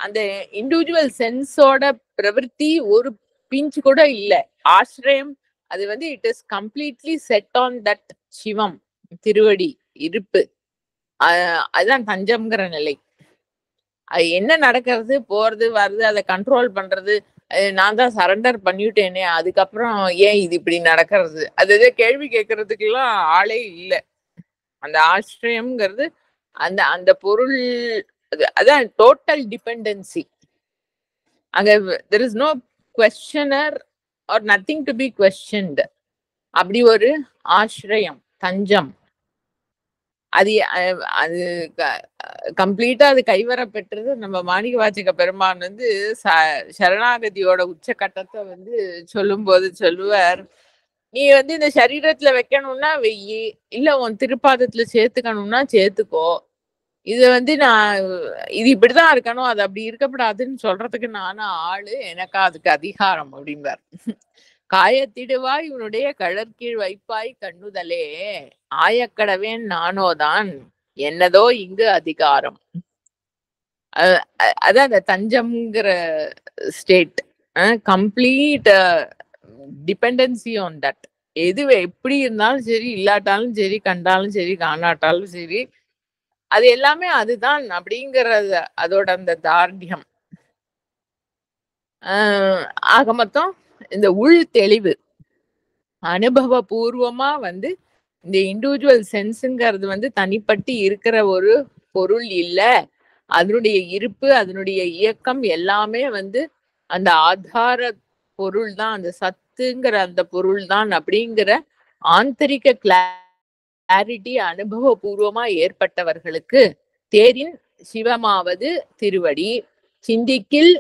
அந்த இண்டிவிஜுவல் சென்ஸோட பிரவருத்தி ஒரு பிஞ்ச் கூட இல்ல. ஆசிரியம் அது வந்து it is completely set on that Shivam, திருவடி, இருப்பு. அதுதான் தஞ்சம்ங்கிற நிலை. அது என்ன நடக்கிறது, போறது வருது, அதை கண்ட்ரோல் பண்றது, நான் தான் சரண்டர் பண்ணிவிட்டேனே, அதுக்கப்புறம் ஏன் இது இப்படி நடக்கிறது, அது எதோ கேள்வி கேட்கறதுக்கு எல்லாம் ஆளே இல்லை. அந்த ஆசிரியம்ங்கிறது அந்த அந்த பொருள், அதான் டோட்டல் டிபெண்டன்சி. அங்க there is no questioner or nothing to be questioned. அப்படி ஒரு ஆசிரியம், தஞ்சம். அது அது கம்ப்ளீட்டா அது கைவர பெற்றது நம்ம மாணிக்க வாசக பெருமான் வந்து சரணாகதியோட உச்சகட்டத்தை வந்து சொல்லும் போது சொல்லுவார், நீ வந்து இந்த சரீரத்துல வைக்கணும்னா வெய்யி, இல்ல உன் திருப்பாதத்துல சேர்த்துக்கணும்னா சேர்த்துக்கோ, இது வந்து நான் இது இப்படிதான் இருக்கணும், அது அப்படி இருக்கப்படாதுன்னு சொல்றதுக்கு நானும் ஆளு, எனக்கா அதுக்கு அதிகாரம் அப்படிம்பார். காயத்திடுவாய் உன்னுடைய கழற்கீழ் வைப்பாய் கண்ணுதலே, ஆயக்கடவேன் நானோதான் என்னதோ இங்கு அதிகாரம். அதான் அந்த தஞ்சம்ங்கிற state, complete dependency on that. எது எப்படி இருந்தாலும் சரி, இல்லாட்டாலும் சரி, கண்டாலும் சரி, காணாட்டாலும் சரி, அது எல்லாமே அதுதான் அப்படிங்கறது அதோட அந்த தார்டியம். ஆக மொத்தம் இந்த உள் தெளிவு அனுபவ பூர்வமா வந்து இந்த இண்டிவிஜுவல் சென்ஸுங்கிறது வந்து தனிப்பட்டு இருக்கிற ஒரு பொருள் இல்ல, அதனுடைய இருப்பு, அதனுடைய இயக்கம் எல்லாமே வந்து அந்த ஆதார பொருள் தான், அந்த சத்துங்கிற அந்த பொருள் தான் அப்படிங்கிற ஆந்தரிக கிளாரிட்டி அனுபவ பூர்வமா ஏற்பட்டவர்களுக்கு தேரின் சிவமாவது திருவடி, சிந்திக்கில்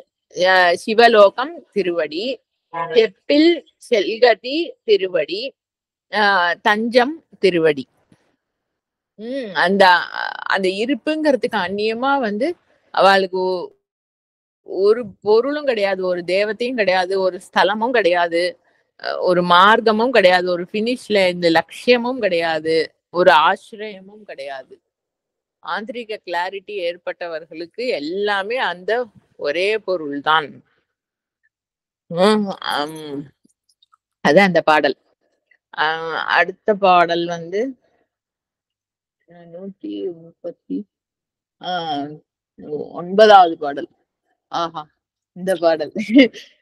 சிவலோகம் திருவடி, செப்பில் செல்கதி திருவடி, தஞ்சம் திருவடி. அந்த அந்த இருப்புங்கிறதுக்கு அந்நியமா வந்து அவளுக்கு ஒரு பொருளும் கிடையாது, ஒரு தேவத்தையும் கிடையாது, ஒரு ஸ்தலமும் கிடையாது, ஒரு மார்க்கமும் கிடையாது, ஒரு பினிஷ்ல இந்த லட்சியமும் கிடையாது, ஒரு ஆசிரியமும் கிடையாது. ஆந்திரிக கிளாரிட்டி ஏற்பட்டவர்களுக்கு எல்லாமே அந்த ஒரே பொருள் தான். அதான் அந்த பாடல். அடுத்த பாடல் வந்து 139வது பாடல். ஆஹா, இந்த பாடல்.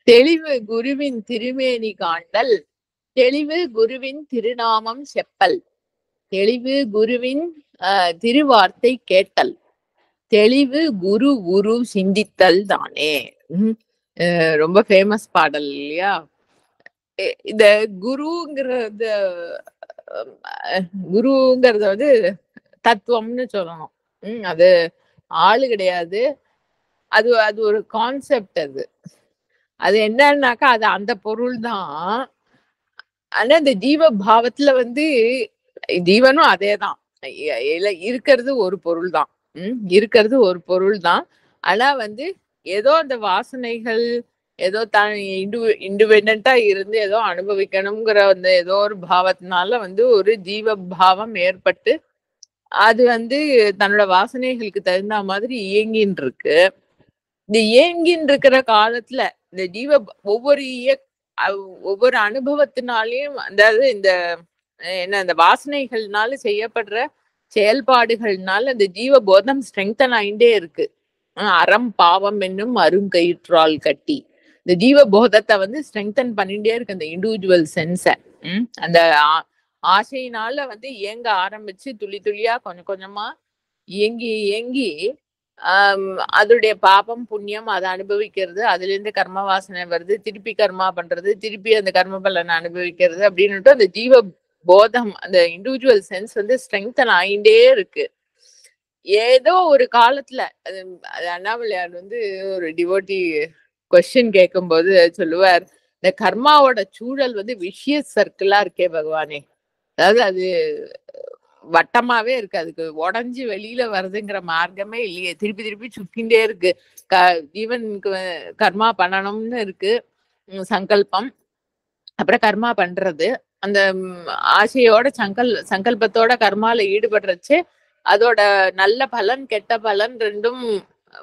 தெளிவு குருவின் திருமேனி காண்டல், தெளிவு குருவின் திருநாமம் செப்பல், தெளிவு குருவின் திருவார்த்தை கேட்டல், தெளிவு குரு குரு சிந்தித்தல் தானே. ரொம்ப ஃபேமஸ் பாடல் இல்லையா? இந்த குருங்கிறது குருங்கிறத வந்து தத்துவம்னு சொல்லணும். அது ஆளு கிடையாது, அது அது ஒரு கான்செப்ட். அது என்னன்னாக்கா அது அந்த பொருள் தான். ஆனா இந்த ஜீவ பாவத்துல வந்து ஜீவனும் அதேதான். இருக்கிறது ஒரு பொருள் தான். இருக்கிறது ஒரு பொருள் தான். ஆனா வந்து ஏதோ அந்த வாசனைகள் ஏதோ இண்டிபெண்டா இருந்து ஏதோ அனுபவிக்கணுங்கிற அந்த ஏதோ ஒரு பாவத்தினால வந்து ஒரு ஜீவ பாவம் ஏற்பட்டு அது வந்து தன்னோட வாசனைகளுக்கு தகுந்த மாதிரி இயங்கின்னு இருக்கு. இந்த இயங்கின்னு இருக்கிற காலத்துல இந்த ஜீவ ஒவ்வொரு ஒவ்வொரு அனுபவத்தினாலையும், அதாவது இந்த என்ன அந்த வாசனைகள்னால செய்யப்படுற செயல்பாடுகள்னால அந்த ஜீவ போதம் ஸ்ட்ரெங்தன் ஆயிண்டே இருக்கு. அறம் பாவம் என்னும் அருங்கயிற்றால் கட்டி இந்த ஜீவ போதத்தை வந்து ஸ்ட்ரெங்தன் பண்ணிட்டே இருக்கு அந்த இண்டிவிஜுவல் சென்ஸ. அந்த ஆசையினால வந்து இயங்க ஆரம்பிச்சு துளி துளியா கொஞ்சம் கொஞ்சமா இயங்கி இயங்கி அதோடைய பாபம் புண்ணியம் அதை அனுபவிக்கிறது, அதுல இருந்து கர்ம வாசனை வருது, திருப்பி கர்மா பண்றது, திருப்பி அந்த கர்ம பலனை அனுபவிக்கிறது அப்படின்னுட்டு அந்த ஜீவ போதம் அந்த இண்டிவிஜுவல் சென்ஸ் வந்து ஸ்ட்ரெங்தன் ஆயிண்டே இருக்கு. ஏதோ ஒரு காலத்துல அது அண்ணாமலையார் வந்து ஒரு டிவோட்டி கொஸ்டின் கேட்கும்போது சொல்லுவார், இந்த கர்மாவோட சூழல் வந்து விஷியஸ் சர்க்கிளா இருக்கே பகவானே, அதாவது அது வட்டமாவே இருக்கு, அதுக்கு உடஞ்சு வெளியில வருதுங்கிற மார்க்கமே இல்லையே, திருப்பி திருப்பி சுத்திண்டே இருக்கு. ஜீவனுக்கு கர்மா பண்ணணும்னு இருக்கு சங்கல்பம், அப்புறம் கர்மா பண்றது, அந்த ஆசையோட சங்கல்பத்தோட கர்மால ஈடுபடுறச்சு அதோட நல்ல பலன் கெட்ட பலன் ரெண்டும்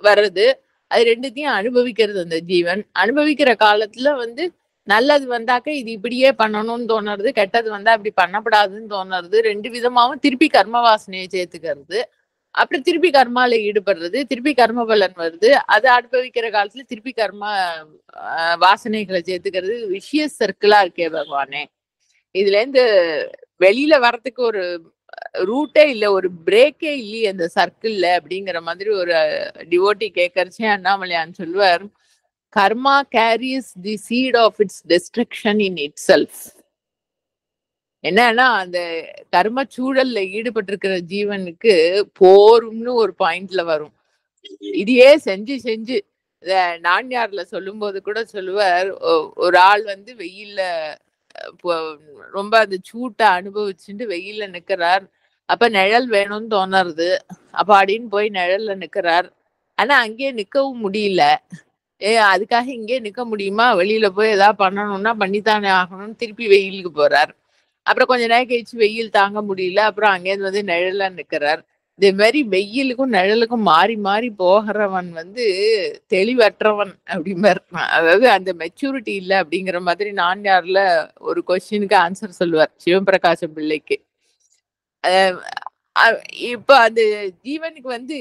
வருது. அது ரெண்டுத்தையும் அனுபவிக்கிறது அந்த ஜீவன். அனுபவிக்கிற காலத்துல வந்து நல்லது வந்தாக்க இது இப்படியே பண்ணணும்னு தோணுறது, கெட்டது வந்தா இப்படி பண்ணக்கூடாதுன்னு தோணுறது, ரெண்டு விதமாவும் திருப்பி கர்ம வாசனையை சேர்த்துக்கிறது, அப்புறம் திருப்பி கர்மால ஈடுபடுறது, திருப்பி கர்ம பலன் வருது, அதை அனுபவிக்கிற காலத்துல திருப்பி கர்ம வாசனைகளை சேர்த்துக்கிறது. விஷியஸ் சர்க்கிளா இருக்கே பகவானே, இதுல இருந்து வெளியில வர்றதுக்கு ஒரு ரூட்டே இல்ல, ஒரு பிரேக்கே இல்லையே அந்த சர்க்கிள்ல அப்படிங்கிற மாதிரி ஒரு டிவோட்டி கேட்கறச்சே அண்ணாமலையான் சொல்லுவார், karma carries the seed of its destruction in itself. என்னன்னா அந்த கர்ம சூழல்ல ஈடுபட்டிருக்கிற ஜீவனுக்கு போரும்னு ஒரு பாயிண்ட்ல வரும். இதையே செஞ்சு செஞ்சு நான்யார்ல சொல்லும் போது கூட சொல்லுவார், ஒரு ஆள் வந்து வெயில்ல ரொம்ப அந்த சூட்டை அனுபவிச்சுட்டு வெயில்ல நிக்கிறார். அப்ப நிழல் வேணும்னு தோணுறது, அப்ப அப்படின்னு போய் நிழல்ல நிக்கிறார். ஆனா அங்கேயே நிக்கவும் முடியல. அதுக்காக இங்கே நிக்க முடியுமா, வெளியில போய் ஏதாவது பண்ணணும்னா பண்ணித்தானே ஆகணும்னு திருப்பி வெயிலுக்கு போறார். அப்புறம் கொஞ்ச நேரம் கழிச்சு வெயில் தாங்க முடியல, அப்புறம் அங்கேருந்து வந்து நிழல்ல நிக்கிறார். இதே மாதிரி வெயிலுக்கும் நிழலுக்கும் மாறி மாறி போகிறவன் வந்து தெளிவற்றவன் அப்படிம்பார். அதாவது அந்த மெச்சூரிட்டி இல்லை அப்படிங்கிற மாதிரி நான்யார்ல ஒரு கொஸ்டினுக்கு ஆன்சர் சொல்லுவார் சிவபிரகாச பிள்ளைக்கு. இப்ப அந்த ஜீவனுக்கு வந்து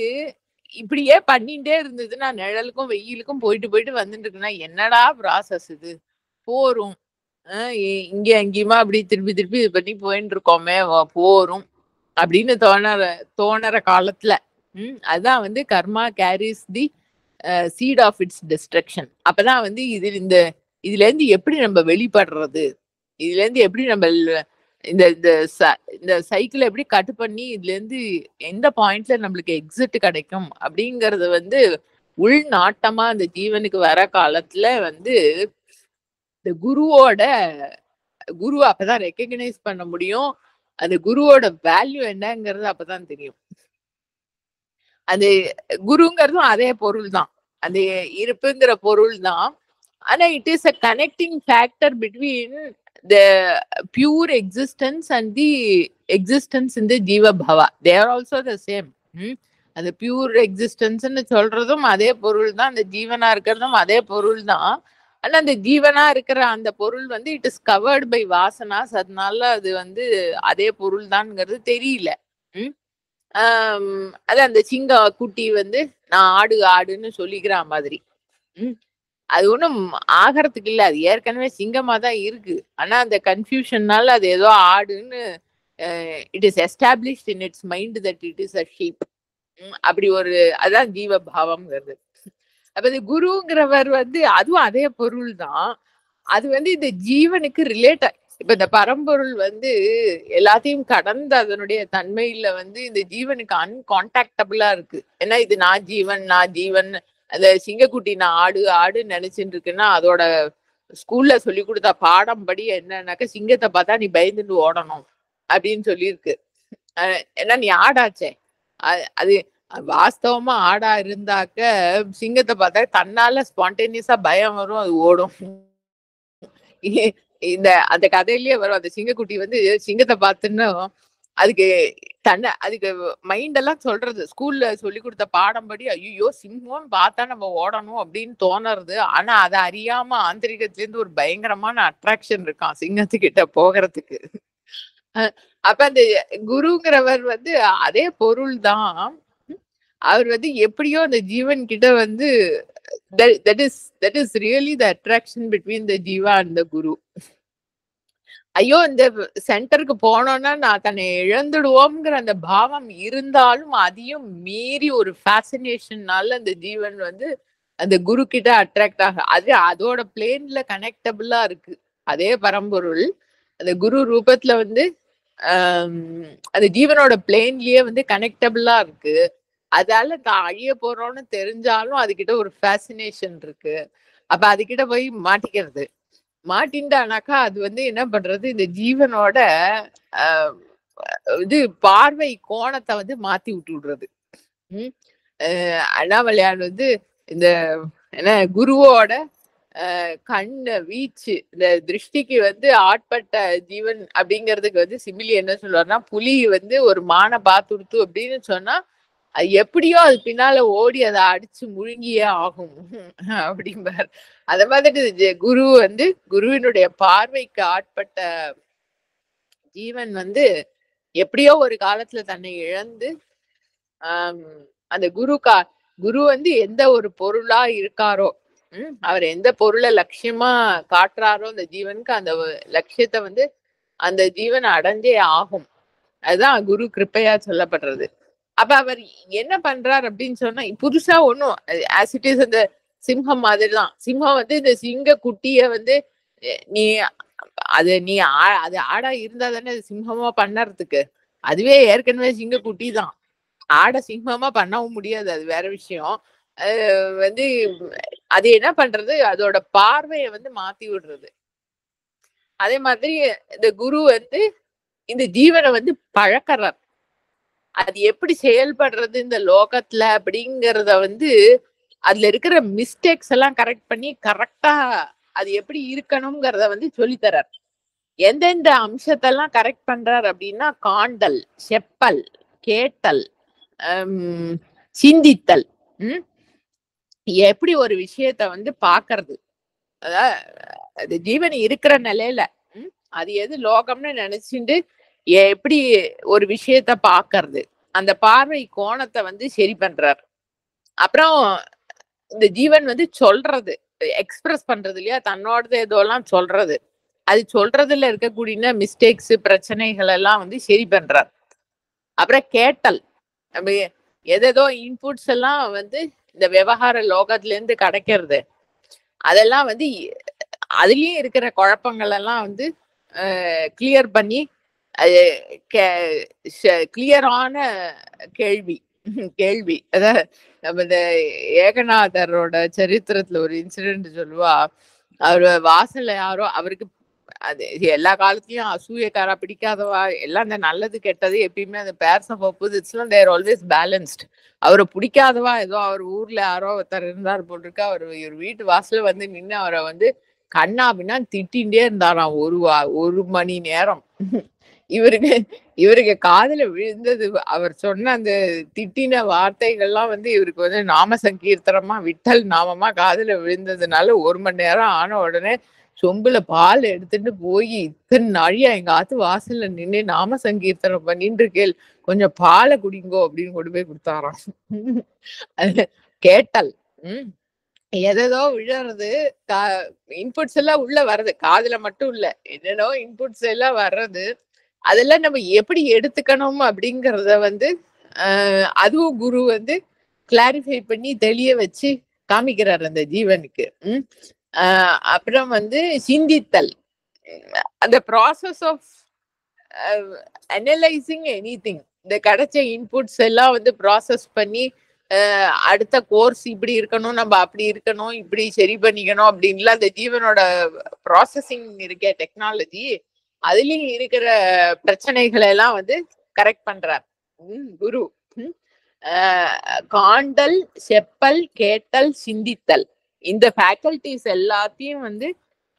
இப்படியே பண்ணிட்டே இருந்ததுன்னா, நிழலுக்கும் வெயிலுக்கும் போயிட்டு போயிட்டு வந்துட்டு இருக்குன்னா என்னடா ப்ராசஸ் இது, போரும் இங்க அங்கேயுமா அப்படி திருப்பி திருப்பி இது பண்ணி போயிட்டு இருக்கோமே, போரும் அப்படின்னு தோணற காலத்துல அதுதான் வந்து karma carries the seed of its destruction. அப்பதான் வந்து இதுல இருந்து எப்படி நம்ம வெளிப்படுறது, இதுல இருந்து எப்படி நம்ம இந்த இந்த சைக்கிள் எப்படி கட் பண்ணி இதுல இருந்து எந்த பாயிண்ட்ல நம்மளுக்கு எக்ஸிட் கிடைக்கும் அப்படிங்கறது வந்து உள்நாட்டமா அந்த ஜீவனுக்கு வர காலத்துல வந்து இந்த குரு அப்பதான் ரெக்கக்னைஸ் பண்ண முடியும். அந்த குருவோட வேல்யூ என்னங்கிறது அப்பதான் தெரியும். அது குருங்கிறதும் அதே பொருள் தான், அந்த இருப்புங்கிற பொருள் தான். ஆனா it is a connecting factor between the pure existence and the existence in the jiva bhava. They are also the same. அந்த பியூர் எக்ஸிஸ்டன்ஸ்ன்னு சொல்றதும் அதே பொருள் தான், அந்த ஜீவனா இருக்கிறதும் அதே பொருள் தான். ஆனா அந்த ஜீவனா இருக்கிற அந்த பொருள் வந்து it is covered by vasanas, அதனால அது வந்து அதே பொருள் தான்ங்கிறது தெரியல. அது அந்த சிங்க குட்டி வந்து நான் ஆடுன்னு சொல்லிக்கிற மாதிரி. அது ஒண்ணும் ஆகறதுக்கு இல்ல. அது ஏற்கனவே சிங்கமா தான் இருக்கு. ஆனா அந்த கன்ஃப்யூஷன்னால அது ஏதோ ஆடுன்னு it is established in its mind that it is a sheep. அப்படி ஒரு அதான் ஜீவ பாவம்ங்கிறது. அப்ப இந்த குருங்கிறவர் வந்து அதுவும் அதே பொருள் தான். அது வந்து இந்த ஜீவனுக்கு ரிலேட் இப்ப இந்த பரம்பொருள் வந்து எல்லாத்தையும் கடந்த அதனுடைய தன்மையில வந்து இந்த ஜீவனுக்கு அன்கான்டாக்டபிளா இருக்கு. ஏன்னா இது நான் ஜீவன் நான் ஜீவன் அந்த சிங்கக்குட்டி நான் ஆடு ஆடுன்னு நினைச்சுட்டு இருக்குன்னா அதோட ஸ்கூல்ல சொல்லி கொடுத்த பாடம் படி என்னன்னாக்க சிங்கத்தை பார்த்தா நீ பயந்துட்டு ஓடணும் அப்படின்னு சொல்லியிருக்கு. ஏன்னா நீ ஆடாச்சே. அது வாஸ்தவமா ஆடா இருந்தாக்க சிங்கத்தை பார்த்தா தன்னால ஸ்பான்டேனியஸா பயம் வரும், அது ஓடும். இந்த அந்த கதையிலேயே வரும். அந்த சிங்கக்குட்டி வந்து சிங்கத்தை பார்த்துன்னு அதுக்கு அதுக்கு மைண்ட் எல்லாம் சொல்றது ஸ்கூல்ல சொல்லி கொடுத்த பாடம் படி ஐயோ சிங்கம் பார்த்தா நம்ம ஓடணும் அப்படின்னு தோணுறது. ஆனா அதை அறியாம ஆந்திரிகத்துல இருந்து ஒரு பயங்கரமான அட்ராக்ஷன் இருக்கான் சிங்கத்துக்கிட்ட போகிறதுக்கு. அப்ப அந்த குருங்கிறவர் வந்து அதே பொருள் தான். அவர் வந்து எப்படியோ அந்த ஜீவன் கிட்ட வந்து that is really the attraction between the jiva and the guru. ஐயோ இந்த சென்டருக்கு போனோம்னா நான் தன்னை இழந்துடுவோம்ங்கிற அந்த பாவம் இருந்தாலும் அதையும் மீறி ஒரு ஃபேசினேஷன்னால அந்த ஜீவன் வந்து அந்த குரு கிட்ட அட்ராக்ட் ஆக அது அதோட பிளேன்ல கனெக்டபிளா இருக்கு. அதே பரம்பொருள் அந்த குரு ரூபத்துல வந்து அந்த ஜீவனோட பிளேன்லயே வந்து கனெக்டபிளா இருக்கு. அதால தான் அழிய போறோம்னு தெரிஞ்சாலும் அதுகிட்ட ஒரு ஃபேசினேஷன் இருக்கு. அப்ப அதுகிட்ட போய் மாட்டிக்கிறது. மாட்டின்டானாக்கா அது வந்து என்ன பண்றது இந்த ஜீவனோட இது பார்வை கோணத்தை வந்து மாத்தி விடுறது. அண்ணாமலையான் வந்து இந்த என்ன குருவோட கண்ணு வீச்சு இந்த திருஷ்டிக்கு வந்து ஆட்பட்ட ஜீவன் அப்படிங்கிறதுக்கு வந்து சிமிலி என்ன சொல்லுவாருன்னா புலி வந்து ஒரு மானை பார்த்துடுத்து அப்படின்னு சொன்னா அது எப்படியோ அது பின்னால ஓடி அதை அடிச்சு முழுங்கியே ஆகும் அப்படிம்பார். அத மாதிரி குரு வந்து குருவினுடைய பார்வைக்கு ஆட்பட்ட ஜீவன் வந்து எப்படியோ ஒரு காலத்துல தன்னை இழந்து அந்த குரு வந்து எந்த ஒரு பொருளா இருக்காரோ அவர் எந்த பொருளை லட்சியமா காட்டுறாரோ அந்த ஜீவனுக்கு அந்த லட்சியத்தை வந்து அந்த ஜீவன் அடைஞ்சே ஆகும். அதுதான் குரு கிருப்பையா சொல்லப்படுறது. அப்ப அவர் என்ன பண்றார் அப்படின்னு சொன்னா புதுசா ஒண்ணும் ஆஸ் இட் இஸ் அந்த சிம்ஹம் மாதிரிதான். சிம்ஹம் வந்து இந்த சிங்க குட்டிய வந்து நீ அது ஆடா இருந்தா தானே அது சிம்மமா பண்ணறதுக்கு. அதுவே ஏற்கனவே சிங்க குட்டி தான். ஆடை சிம்மமா பண்ணவும் முடியாது, அது வேற விஷயம். வந்து அது என்ன பண்றது அதோட பார்வையை வந்து மாத்தி விடுறது. அதே மாதிரி இந்த குரு வந்து இந்த ஜீவனை வந்து பழக்கிறார். அது எப்படி செயல்படுறது இந்த லோகத்துல அப்படிங்கிறத வந்து அதுல இருக்கிற மிஸ்டேக்ஸ் எல்லாம் கரெக்ட் பண்ணி கரெக்டா அது எப்படி இருக்கணும்ங்கிறத வந்து சொல்லித்தரார். எந்தெந்த அம்சத்தெல்லாம் கரெக்ட் பண்றார் அப்படின்னா காண்டல், செப்பல், கேட்டல், சிந்தித்தல், எப்படி ஒரு விஷயத்த வந்து பாக்குறது. அதாவது ஜீவன் இருக்கிற நிலையில அது எது லோகம்னு நினைச்சுட்டு எப்படி ஒரு விஷயத்த பாக்குறது, அந்த பார்வை கோணத்தை வந்து சரி பண்றார். அப்புறம் இந்த ஜீவன் வந்து சொல்றது எக்ஸ்பிரஸ் பண்றது இல்லையா, தன்னோடது ஏதோலாம் சொல்றது, அது சொல்றதுல இருக்கக்கூடிய மிஸ்டேக்ஸ் பிரச்சனைகள் எல்லாம் வந்து சரி பண்றார். அப்புறம் கேட்டல், நம்ம எதோ இன்புட்ஸ் எல்லாம் வந்து இந்த விவகார லோகத்துல இருந்து கிடைக்கிறது, அதெல்லாம் வந்து அதுலயும் இருக்கிற குழப்பங்கள் எல்லாம் வந்து கிளியர் பண்ணி கிளியரான கேள்வி அதாவது நம்ம இந்த ஏகநாதரோட சரித்திரத்துல ஒரு இன்சிடென்ட் சொல்லுவா. அவரு வாசல்ல யாரோ அவருக்கு அது எல்லா காலத்திலயும் அசூயக்காரா பிடிக்காதவா எல்லாம் இந்த நல்லது கெட்டது எப்பயுமே அந்த பேர்ஸ் ஆஃப் ஆப்போசிட்ஸ்லாம் தேர் ஆல்வேஸ் பேலன்ஸ்ட். அவரை பிடிக்காதவா ஏதோ அவர் ஊர்ல யாரோ ஒருத்தர் இருந்தார் போட்டிருக்கா. அவர் இவர் வீட்டு வாசல வந்து நின்று அவரை வந்து கண்ணா அப்படின்னா திட்டின்ண்டே இருந்தாராம் ஒரு மணி நேரம். இவருக்கு காதுல விழுந்தது அவர் சொன்ன அந்த திட்டின வார்த்தைகள்லாம் வந்து இவருக்கு வந்து நாம சங்கீர்த்தனமா விட்டல் நாமமா காதுல விழுந்ததுனால 1 மணி நேரம் ஆன உடனே சொம்புல பால் எடுத்துட்டு போய் இத்தனை நாழியா எங்க ஆத்து வாசல்ல நின்று நாம சங்கீர்த்தனம் பண்ணிட்டு இருக்கேள், கொஞ்சம் பாலை குடிங்கோ அப்படின்னு கொண்டு போய் கொடுத்தாராம். கேட்டல். எதோ விழறது, இன்புட்ஸ் எல்லாம் உள்ள வர்றது, காதுல மட்டும் இல்ல, என்னென்னோ இன்புட்ஸ் எல்லாம் வர்றது, அதெல்லாம் நம்ம எப்படி எடுத்துக்கணும் அப்படிங்கறத வந்து அதுவும் குரு வந்து கிளாரிஃபை பண்ணி தெளிய வச்சு காமிக்கிறார் அந்த ஜீவனுக்கு. அப்புறம் வந்து சிந்தித்தல், அந்த ப்ராசஸ் ஆஃப் அனலைசிங் எனிதிங், இந்த கிடைச்ச இன்புட்ஸ் எல்லாம் வந்து ப்ராசஸ் பண்ணி அடுத்த கோர்ஸ் இப்படி இருக்கணும், நம்ம அப்படி இருக்கணும், இப்படி சரி பண்ணிக்கணும் அப்படின்லாம் அந்த ஜீவனோட ப்ராசஸிங் இருக்க டெக்னாலஜி, அதுலயும் இருக்கிற பிரச்சனைகளை எல்லாம் வந்து கரெக்ட் பண்றார் குரு. காண்டல், செப்பல், கேட்டல், சிந்தித்தல், இந்த ஃபேக்கல்டிஸ் எல்லாத்தையும் வந்து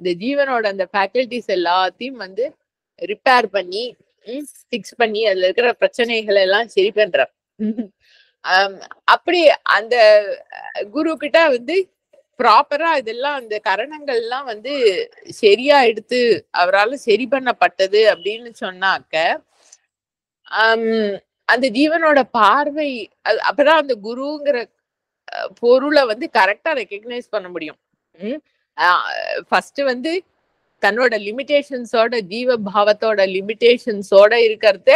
இந்த ஜீவனோட அந்த ஃபேக்கல்டிஸ் எல்லாத்தையும் வந்து ரிப்பேர் பண்ணி ஃபிக்ஸ் பண்ணி அதுல இருக்கிற பிரச்சனைகளை எல்லாம் சரி பண்றார். அப்படி அந்த குரு கிட்ட வந்து ப்ராப்பரா இதெல்லாம் அந்த கரணங்கள்லாம் வந்து சரியா எடுத்து அவரால் சரி பண்ணப்பட்டது அப்படின்னு சொன்னாக்க அந்த ஜீவனோட பார்வை, அப்பதான் அந்த குருங்கிற பொருளை வந்து கரெக்டா ரெக்கக்னைஸ் பண்ண முடியும். ஃபர்ஸ்ட் வந்து தன்னோட லிமிடேஷன்ஸோட, ஜீவ பாவத்தோட லிமிடேஷன்ஸோட இருக்கிறத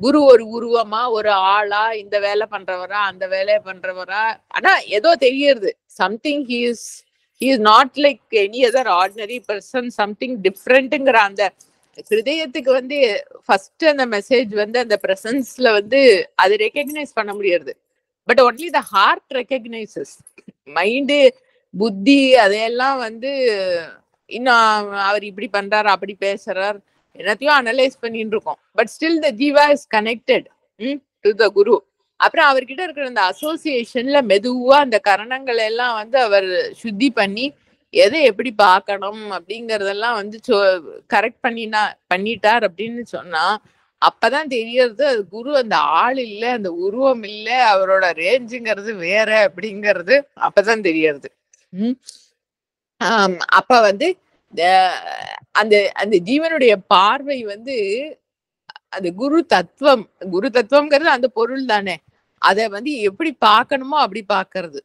குரு ஒரு உருவமா, ஒரு ஆளா, இந்த வேலை பண்றவரா, அந்த வேலையை பண்றவரா, ஆனா ஏதோ தெரியுது, something he is not like any other ordinary person, something டிஃப்ரெண்ட்ங்கிற அந்த ஹிருதயத்துக்கு வந்து ஃபர்ஸ்ட் அந்த மெசேஜ் வந்து அந்த பிரசன்ஸ்ல வந்து அது ரெக்கக்னைஸ் பண்ண முடியாது. But only the heart recognises. Mind, புத்தி அதையெல்லாம் வந்து இன்னும் அவர் இப்படி பண்றாரு, அப்படி பேசுறார், எல்லாத்தையும் அனலைஸ் பண்ணிட்டு இருக்கோம். But still the jiva is connected to the guru. அப்புறம் அவர்கிட்ட இருக்கிற அந்த அசோசியேஷன்ல மெதுவா அந்த கரணங்கள் எல்லாம் வந்து அவர் சுத்தி பண்ணி எதை எப்படி பார்க்கணும் அப்படிங்கறதெல்லாம் வந்து கரெக்ட் பண்ணிட்டார் அப்படின்னு சொன்னா அப்பதான் தெரியறது அது குரு அந்த ஆள் இல்ல, அந்த உருவம் இல்ல, அவரோட ரேஞ்சுங்கிறது வேற அப்படிங்கிறது அப்பதான் தெரியறது. அப்ப வந்து அந்த அந்த ஜீவனுடைய பார்வை வந்து அந்த குரு தத்துவம்ங்கிறது அந்த பொருள் தானே, அத வந்து எப்படி பார்க்கணுமோ அப்படி பாக்குறது.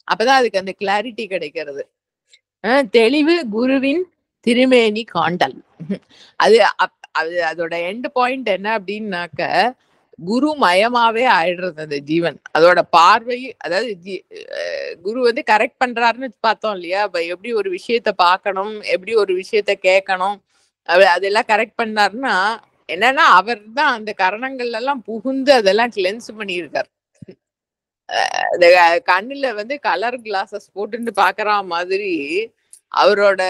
அப்பதான் அதுக்கு அந்த கிளாரிட்டி கிடைக்கிறது. தெளிவு குருவின் திருமேனி காண்டல். அது அதோட எண்ட் பாயிண்ட் என்ன அப்படின்னாக்க குரு மயமாவே ஆயிடுறது அந்த ஜீவன். அதோட பார்வை, அதாவது குரு வந்து கரெக்ட் பண்றாருன்னு பார்த்தோம் இல்லையா, எப்படி ஒரு விஷயத்த பார்க்கணும், எப்படி ஒரு விஷயத்த கேட்கணும், அதெல்லாம் கரெக்ட் பண்ணாருன்னா என்னன்னா அவர் தான் அந்த கரணங்கள்ல எல்லாம் புகுந்து அதெல்லாம் கிளென்ஸ் பண்ணியிருக்காரு. கண்ணுல வந்து கலர் கிளாஸஸ் போட்டுன்னு பாக்குற மாதிரி அவரோட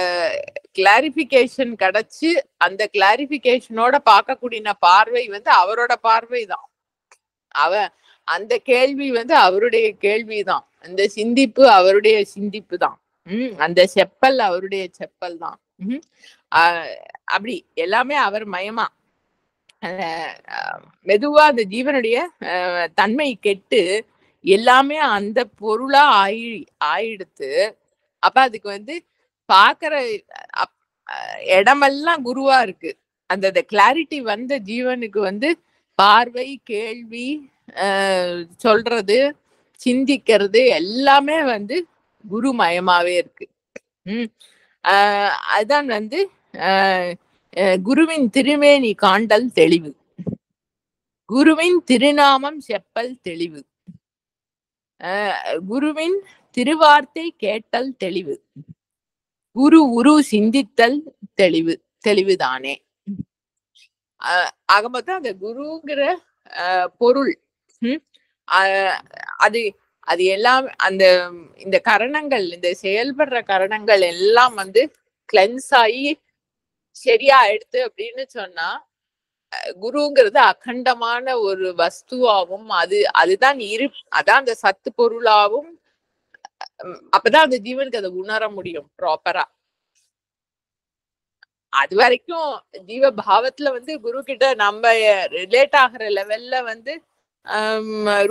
கிளாரிபிகேஷன் கிடைச்சு அந்த கிளாரிபிகேஷனோட பார்க்கக்கூடிய பார்வை வந்து அவரோட பார்வை தான். அந்த கேள்வி வந்து அவருடைய கேள்விதான், அந்த சிந்திப்பு அவருடைய சிந்திப்பு தான், அந்த செப்பல் அவருடைய செப்பல் தான். அப்படி எல்லாமே அவர் மயமா மெதுவா அந்த ஜீவனுடைய தன்மை கெட்டு எல்லாமே அந்த பொருளா ஆயிடுத்து. அப்ப அதுக்கு வந்து பாக்குற இடமெல்லாம் குருவா இருக்கு. அந்த கிளாரிட்டி வந்த ஜீவனுக்கு வந்து பார்வை, கேள்வி, சொல்றது, சிந்திக்கிறது எல்லாமே வந்து குரு மயமாவே இருக்கு. அதுதான் வந்து குருவின் திருமேனி காண்டல் தெளிவு, குருவின் திருநாமம் செப்பல் தெளிவு, குருவின் திருவார்த்தை கேட்டல் தெளிவு, குரு உரு சிந்தித்தல் தெளிவுதானே. ஆக மொத்தம் அந்த குருங்கிற பொருள் அது அது எல்லாம் அந்த இந்த கரணங்கள், இந்த செயல்படுற கரணங்கள் எல்லாம் வந்து கிளென்ஸ் ஆகி சரியா எடுத்து அப்படின்னு சொன்னா குருங்கிறது அகண்டமான ஒரு வஸ்துவாகவும் அதுதான் அதான் அந்த சத்து பொருளாவும். அப்பதான் அந்த ஜீவனுக்கு அதை உணர முடியும் ப்ராப்பரா. அது வரைக்கும் ஜீவ பாவத்துல வந்து குரு கிட்ட நம்ம ரிலேட் ஆகுற லெவல்ல வந்து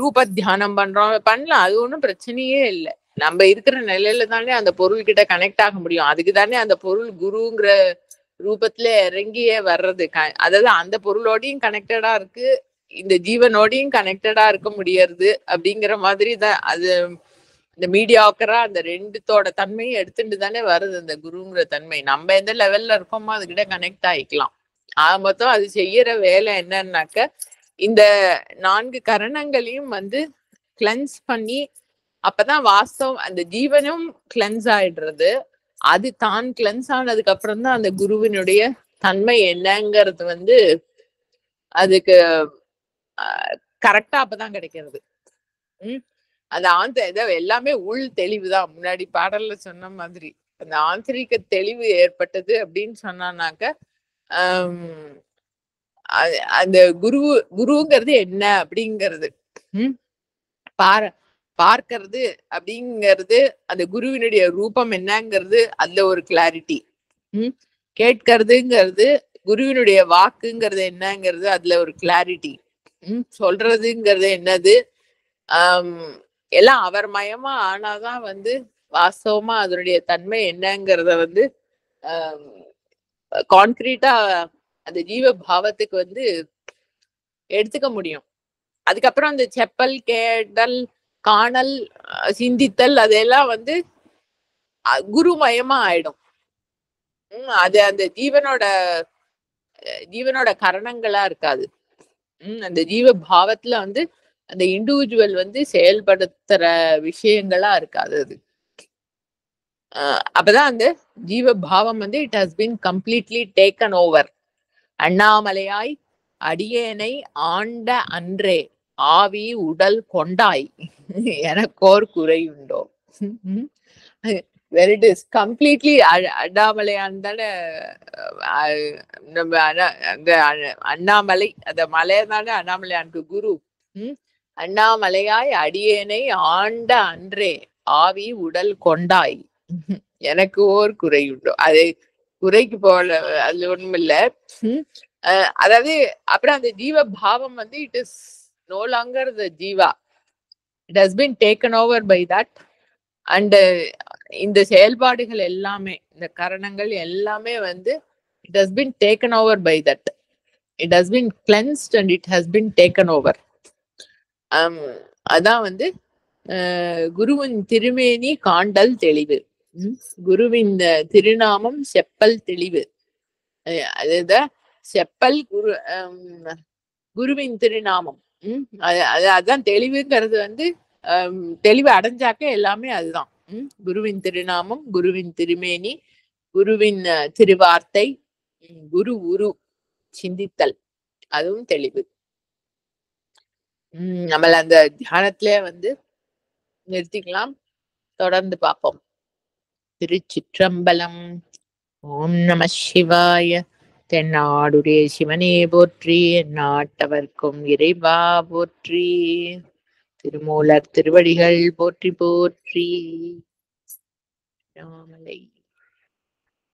ரூப தியானம் பண்ணலாம், அது ஒண்ணும் பிரச்சனையே இல்லை. நம்ம இருக்கிற நிலையில தானே அந்த பொருள் கிட்ட கனெக்ட் ஆக முடியும். அதுக்கு தானே அந்த பொருள் குருங்கிற ரூபத்துல இறங்கியே வர்றது. அதாவது அந்த பொருளோடையும் கனெக்டடா இருக்கு, இந்த ஜீவனோடையும் கனெக்டடா இருக்க முடியறது அப்படிங்கிற மாதிரி தான் அது. இந்த மீடியாக்கரா அந்த ரெண்டுத்தோட தன்மையும் எடுத்துட்டு தானே வருது இந்த குருங்கிற தன்மை. நம்ம எந்த லெவல்ல இருக்கோமோ அதுகிட்ட கனெக்ட் ஆயிக்கலாம். மொத்தம் அது செய்யற வேலை என்னன்னாக்க இந்த 4 கரணங்களையும் வந்து கிளென்ஸ் பண்ணி, அப்பதான் வாஸ்தவம் அந்த ஜீவனும் கிளென்ஸ் ஆயிடுறது. அது தான் கிளென்ஸ் ஆனதுக்கு அப்புறம் தான் அந்த குருவினுடைய தன்மை என்னங்கிறது வந்து அதுக்கு கரெக்டா அப்பதான் கிடைக்கிறது. அந்த எல்லாமே உள் தெளிவுதான். முன்னாடி பாடல்ல சொன்ன மாதிரி அந்த ஆந்தரிக தெளிவு ஏற்பட்டது அப்படின்னு சொன்னாக்க அந்த குருங்கிறது என்ன அப்படிங்கிறது பார்க்கறது அப்படிங்கிறது, அந்த குருவினுடைய ரூபம் என்னங்கிறது அதுல ஒரு கிளாரிட்டி. கேட்கறதுங்கிறது குருவினுடைய வாக்குங்கிறது என்னங்கிறது அதுல ஒரு கிளாரிட்டி. சொல்றதுங்கிறது என்னது எல்லாம் அவர் மயமா ஆனாதான் வந்து வாஸ்தவமா அதனுடைய தன்மை என்னங்கிறத வந்து கான்கிரீட்டா அந்த ஜீவ பாவத்துக்கு வந்து எடுத்துக்க முடியும். அதுக்கப்புறம் அந்த செப்பல், கேட்டல், காணல், சிந்தித்தல் அதெல்லாம் வந்து குருமயமா ஆயிடும். அது அந்த ஜீவனோட கரணங்களா இருக்காது. அந்த ஜீவ பாவத்துல வந்து அந்த இண்டிவிஜுவல் வந்து செயல்படுத்துற விஷயங்களா இருக்காது அது. அப்பதான் அந்த ஜீவ பாவம் வந்து it has been completely taken over. அண்ணாமலையாய் அடியேனை ஆண்ட அன்றே ஆவி உடல் கொண்டாய் எனக்கோர் குறையுண்டோ. when it is completely Annamalaiyan தானே நம்ம அந்த அண்ணாமலை, அந்த மலை தானே அண்ணாமலையானுக்கு குரு. அண்ணாமலையாய் அடியேனை ஆண்ட அன்றே ஆவி உடல் கொண்டாய் எனக்கு ஓர் குறையுண்டோ. அது குறைக்கு போல, அது ஒண்ணும் இல்ல. அதாவது அப்புறம் அந்த ஜீவ பாவம் வந்து it is no longer the jiva, it has been taken over by that. And இந்த செயல்பாடுகள் எல்லாமே, இந்த கரணங்கள் எல்லாமே வந்து it has been taken over by that. It has been cleansed and it has been taken over. அதான் வந்து குருவின் திருமேனி காண்டல் தெளிவு, குருவின் திருநாமம் செப்பல் தெளிவு. அதுதான் செப்பல் குருவின் திருநாமம். அதான் தெளிவுங்கிறது வந்து தெளிவு அடைஞ்சாக்க எல்லாமே அதுதான். குருவின் திருநாமம், குருவின் திருமேனி, குருவின் திருவார்த்தை, குரு உரு சிந்தித்தல், அதுவும் தெளிவு. நம்மள அந்த தியானத்திலே வந்து நிறுத்திக்கலாம். தொடர்ந்து பார்ப்போம். திருச்சிற்றம்பலம். ஓம் நம சிவாய. தென்னாடுடைய சிவனே போற்றி, நாட்டவர்க்கும் இறைவா போற்றி. திருமூலர் திருவடிகள் போற்றி போற்றி. ராமலை.